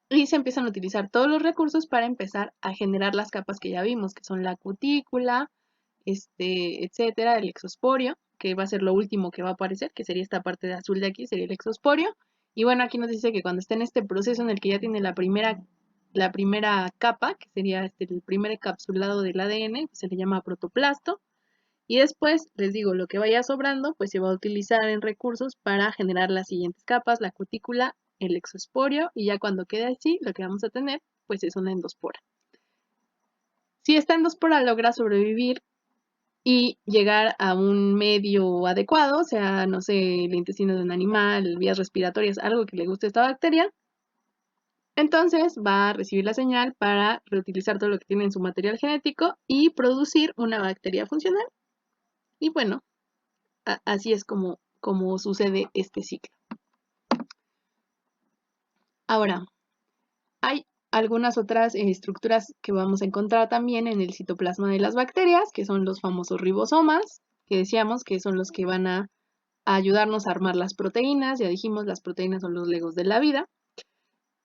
y se empiezan a utilizar todos los recursos para empezar a generar las capas que ya vimos, que son la cutícula, etcétera, el exosporio, que va a ser lo último que va a aparecer, que sería esta parte de azul de aquí, sería el exosporio. Y bueno, aquí nos dice que cuando está en este proceso en el que ya tiene la primera capa, que sería el primer encapsulado del ADN, pues se le llama protoplasto. Y después, les digo, lo que vaya sobrando, pues se va a utilizar en recursos para generar las siguientes capas, la cutícula, el exosporio, y ya cuando quede así, lo que vamos a tener, pues es una endospora. Si esta endospora logra sobrevivir y llegar a un medio adecuado, o sea, no sé, el intestino de un animal, vías respiratorias, algo que le guste a esta bacteria, entonces va a recibir la señal para reutilizar todo lo que tiene en su material genético y producir una bacteria funcional. Y bueno, así es como sucede este ciclo. Ahora, hay algunas otras estructuras que vamos a encontrar también en el citoplasma de las bacterias, que son los famosos ribosomas, que decíamos que son los que van a ayudarnos a armar las proteínas. Ya dijimos, las proteínas son los legos de la vida.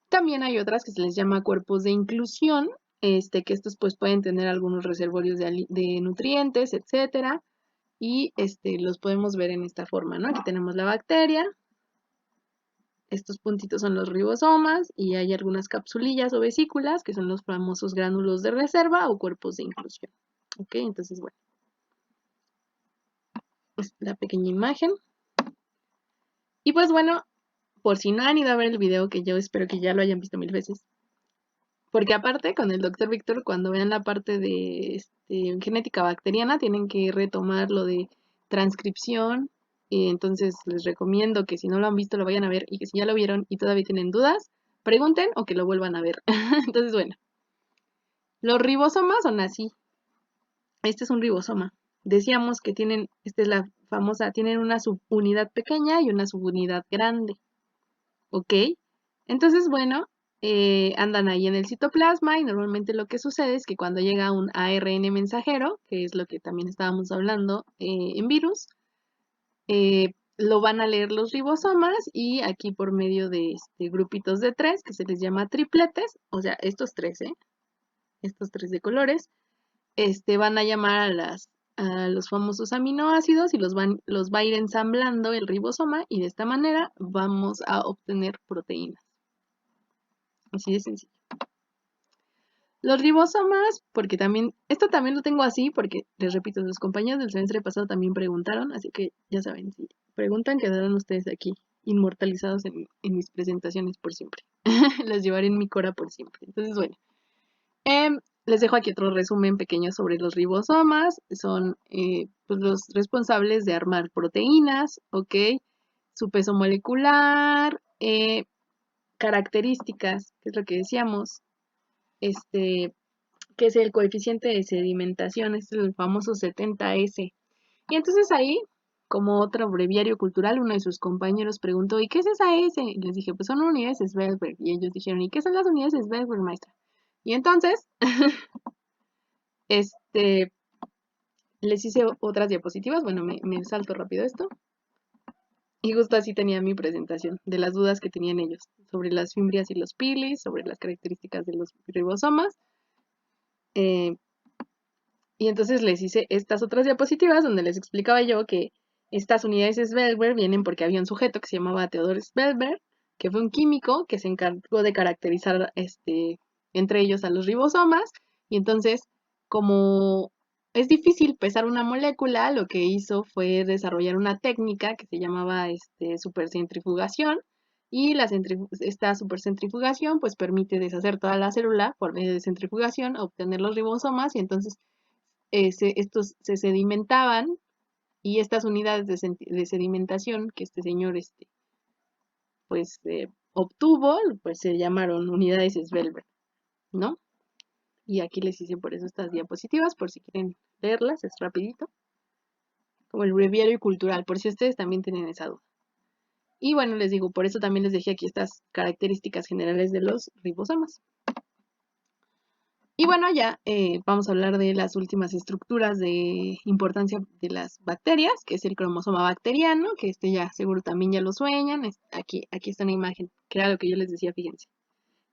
También hay otras que se les llama cuerpos de inclusión, que estos pues pueden tener algunos reservorios de nutrientes, etcétera, y los podemos ver en esta forma, ¿no? Aquí tenemos la bacteria, estos puntitos son los ribosomas y hay algunas capsulillas o vesículas que son los famosos gránulos de reserva o cuerpos de inclusión. Ok, entonces bueno, es la pequeña imagen. Y pues bueno, por si no han ido a ver el video, que yo espero que ya lo hayan visto 1000 veces, porque aparte con el doctor Víctor, cuando vean la parte de genética bacteriana, tienen que retomar lo de transcripción. Y entonces les recomiendo que si no lo han visto, lo vayan a ver y que si ya lo vieron y todavía tienen dudas, pregunten o que lo vuelvan a ver. Entonces, bueno, los ribosomas son así. Este es un ribosoma. Decíamos que tienen, esta es la famosa, tienen una subunidad pequeña y una subunidad grande. ¿Ok? Entonces, bueno, andan ahí en el citoplasma y normalmente lo que sucede es que cuando llega un ARN mensajero, que es lo que también estábamos hablando en virus, lo van a leer los ribosomas y aquí por medio de grupitos de 3, que se les llama tripletes, o sea, estos 3, estos 3 de colores, van a llamar a los famosos aminoácidos y los va a ir ensamblando el ribosoma y de esta manera vamos a obtener proteínas. Así de sencillo. Los ribosomas, porque también, esto también lo tengo así, porque les repito, los compañeros del semestre pasado también preguntaron, así que ya saben, si preguntan, quedarán ustedes aquí, inmortalizados en mis presentaciones por siempre. Los llevaré en mi cora por siempre. Entonces, bueno, les dejo aquí otro resumen pequeño sobre los ribosomas. Son pues los responsables de armar proteínas, ¿ok? Su peso molecular, características, que es lo que decíamos, que es el coeficiente de sedimentación, es el famoso 70S. Y entonces ahí, como otro breviario cultural, uno de sus compañeros preguntó, ¿y qué es esa S? Y les dije, pues son unidades Svelberg. Y ellos dijeron, ¿y qué son las unidades Svelberg, maestra? Y entonces, les hice otras diapositivas. Bueno, me salto rápido esto. Y justo así tenía mi presentación de las dudas que tenían ellos sobre las fimbrias y los pilis, sobre las características de los ribosomas. Y entonces les hice estas otras diapositivas donde les explicaba yo que estas unidades Svelberg vienen porque había un sujeto que se llamaba Theodor Svelberg, que fue un químico que se encargó de caracterizar entre ellos a los ribosomas. Y entonces, como es difícil pesar una molécula, lo que hizo fue desarrollar una técnica que se llamaba supercentrifugación. Y esta supercentrifugación pues permite deshacer toda la célula por medio de centrifugación, obtener los ribosomas y entonces estos se sedimentaban y estas unidades de sedimentación que este señor pues obtuvo, pues se llamaron unidades Svelberg, ¿no? y aquí les hice por eso estas diapositivas, por si quieren leerlas, es rapidito, como el breviario cultural, por si ustedes también tienen esa duda. Y bueno, les digo, por eso también les dejé aquí estas características generales de los ribosomas. Y bueno, ya vamos a hablar de las últimas estructuras de importancia de las bacterias, que es el cromosoma bacteriano, que este ya seguro también ya lo sueñan. Aquí está una imagen, que era lo que yo les decía, fíjense.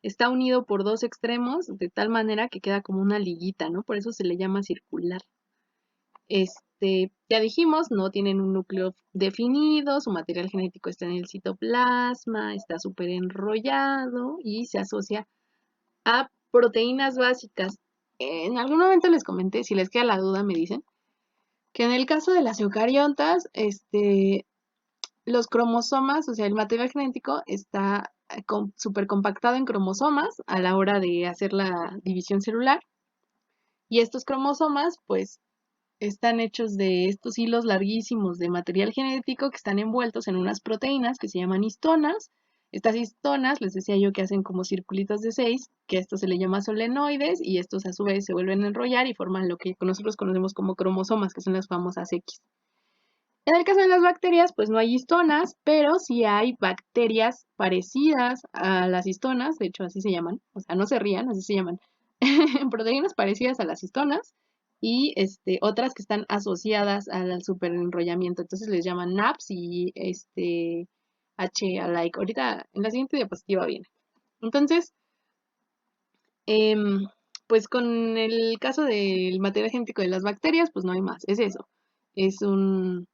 Está unido por dos extremos de tal manera que queda como una liguita, ¿no? Por eso se le llama circular. Ya dijimos, no tienen un núcleo definido, su material genético está en el citoplasma, está súper enrollado y se asocia a proteínas básicas. En algún momento les comenté, si les queda la duda me dicen, que en el caso de las eucariontas, los cromosomas, o sea, el material genético está súper compactado en cromosomas a la hora de hacer la división celular. Y estos cromosomas, pues, están hechos de estos hilos larguísimos de material genético que están envueltos en unas proteínas que se llaman histonas. Estas histonas, les decía yo que hacen como circulitos de 6, que a esto se le llama solenoides, y estos a su vez se vuelven a enrollar y forman lo que nosotros conocemos como cromosomas, que son las famosas X. En el caso de las bacterias, pues no hay histonas, pero sí hay bacterias parecidas a las histonas, de hecho así se llaman, o sea, no se rían, así se llaman, proteínas parecidas a las histonas y otras que están asociadas al superenrollamiento, entonces les llaman NAPS y H-alike. Ahorita en la siguiente diapositiva viene. Entonces, em, pues con el caso del material genético de las bacterias, pues no hay más, es eso, es un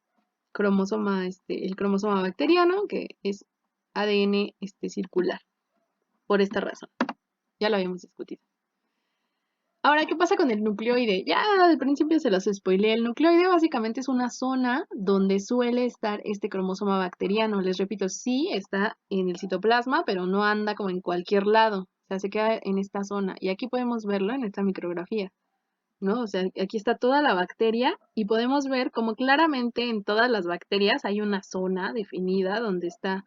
cromosoma, el cromosoma bacteriano, que es ADN circular, por esta razón. Ya lo habíamos discutido. Ahora, ¿qué pasa con el nucleoide? Ya al principio se los spoileé. El nucleoide básicamente es una zona donde suele estar este cromosoma bacteriano. Les repito, sí está en el citoplasma, pero no anda como en cualquier lado. O sea, se queda en esta zona. Y aquí podemos verlo en esta micrografía, ¿no? O sea, aquí está toda la bacteria y podemos ver como claramente en todas las bacterias hay una zona definida donde está,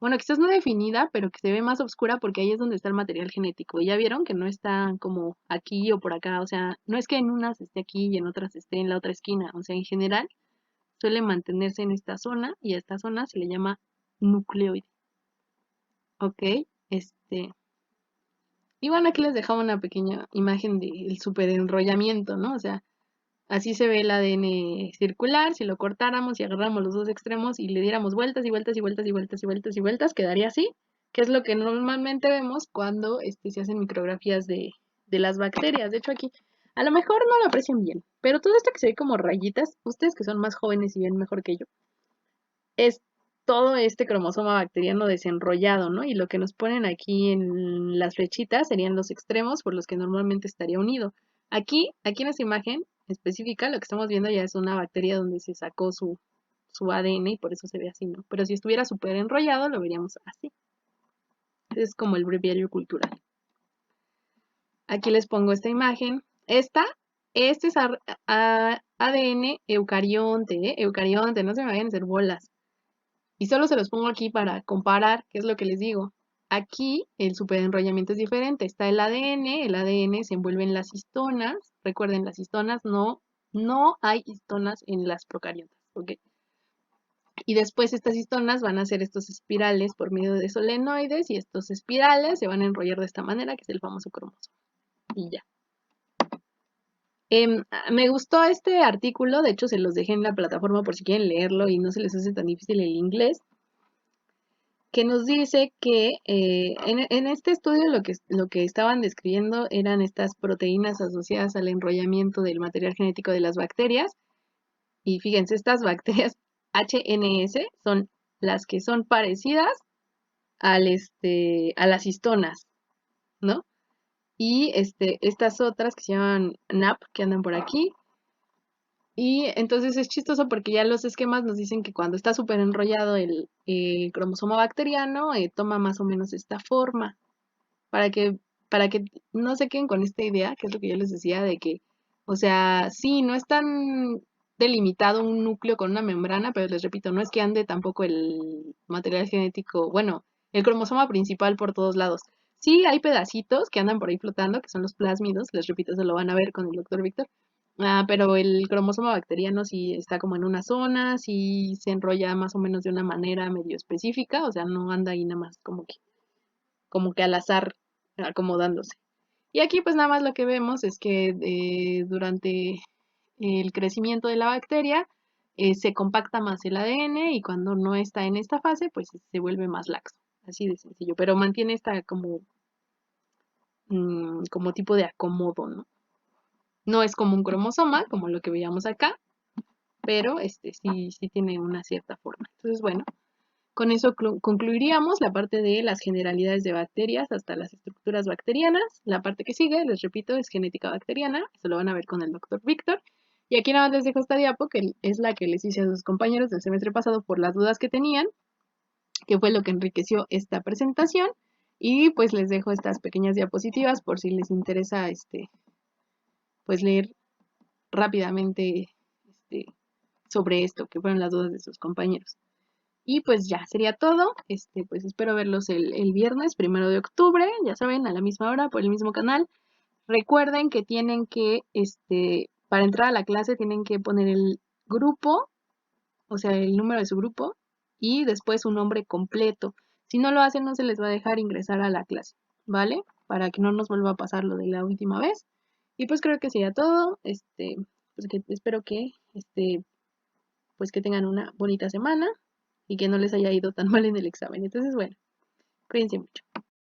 bueno, quizás no definida, pero que se ve más oscura porque ahí es donde está el material genético. Y ya vieron que no está como aquí o por acá, o sea, no es que en unas esté aquí y en otras esté en la otra esquina, o sea, en general suele mantenerse en esta zona y a esta zona se le llama nucleoide. ¿Ok? Este, y bueno, aquí les dejaba una pequeña imagen del superenrollamiento, ¿no? O sea, así se ve el ADN circular. Si lo cortáramos y agarramos los dos extremos y le diéramos vueltas y vueltas y vueltas y vueltas y vueltas y vueltas, quedaría así, que es lo que normalmente vemos cuando se hacen micrografías de las bacterias. De hecho, aquí a lo mejor no lo aprecian bien, pero todo esto que se ve como rayitas, ustedes que son más jóvenes y ven mejor que yo, es todo este cromosoma bacteriano desenrollado, ¿no? Y lo que nos ponen aquí en las flechitas serían los extremos por los que normalmente estaría unido. Aquí en esta imagen específica, lo que estamos viendo ya es una bacteria donde se sacó su ADN y por eso se ve así, ¿no? Pero si estuviera súper enrollado, lo veríamos así. Es como el breviario cultural. Aquí les pongo esta imagen. Este es ADN eucarionte, ¿eh? Eucarionte, no se me vayan a hacer bolas. Y solo se los pongo aquí para comparar, qué es lo que les digo. Aquí el superenrollamiento es diferente. Está el ADN se envuelve en las histonas. Recuerden, las histonas no hay histonas en las procariotas, ¿ok? Y después estas histonas van a hacer estos espirales por medio de solenoides y estos espirales se van a enrollar de esta manera, que es el famoso cromosoma. Y ya. Me gustó este artículo, de hecho se los dejé en la plataforma por si quieren leerlo y no se les hace tan difícil el inglés, que nos dice que en este estudio lo que estaban describiendo eran estas proteínas asociadas al enrollamiento del material genético de las bacterias. Y fíjense, estas bacterias HNS son las que son parecidas a las histonas, ¿no? Y estas otras que se llaman NAP, que andan por aquí. Y entonces es chistoso porque ya los esquemas nos dicen que cuando está súper enrollado el cromosoma bacteriano, toma más o menos esta forma. Para que, para que no se queden con esta idea, que es lo que yo les decía, de que, o sea, sí, no es tan delimitado un núcleo con una membrana, pero les repito, no es que ande tampoco el material genético, bueno, el cromosoma principal por todos lados, Sí, hay pedacitos que andan por ahí flotando, que son los plásmidos, les repito, se lo van a ver con el doctor Víctor. Pero el cromosoma bacteriano sí está como en una zona, sí se enrolla más o menos de una manera medio específica, o sea, no anda ahí nada más como que al azar acomodándose. Y aquí pues nada más lo que vemos es que durante el crecimiento de la bacteria se compacta más el ADN y cuando no está en esta fase pues se vuelve más laxo, así de sencillo, pero mantiene esta como tipo de acomodo, ¿no? No es como un cromosoma, como lo que veíamos acá, pero sí tiene una cierta forma. Entonces, bueno, con eso concluiríamos la parte de las generalidades de bacterias hasta las estructuras bacterianas. La parte que sigue, les repito, es genética bacteriana. Eso lo van a ver con el doctor Víctor. Y aquí nada más les dejo esta diapo, que es la que les hice a sus compañeros del semestre pasado por las dudas que tenían, que fue lo que enriqueció esta presentación. Y pues les dejo estas pequeñas diapositivas por si les interesa pues leer rápidamente este, sobre esto, que fueron las dudas de sus compañeros. Y pues ya sería todo. Pues espero verlos el viernes, 1 de octubre, ya saben, a la misma hora, por el mismo canal. Recuerden que tienen que, para entrar a la clase, tienen que poner el grupo, o sea, el número de su grupo, y después su nombre completo. Si no lo hacen, no se les va a dejar ingresar a la clase, ¿vale? Para que no nos vuelva a pasar lo de la última vez. Y pues creo que sería todo. Pues que espero que, pues que tengan una bonita semana y que no les haya ido tan mal en el examen. Entonces, bueno, cuídense mucho.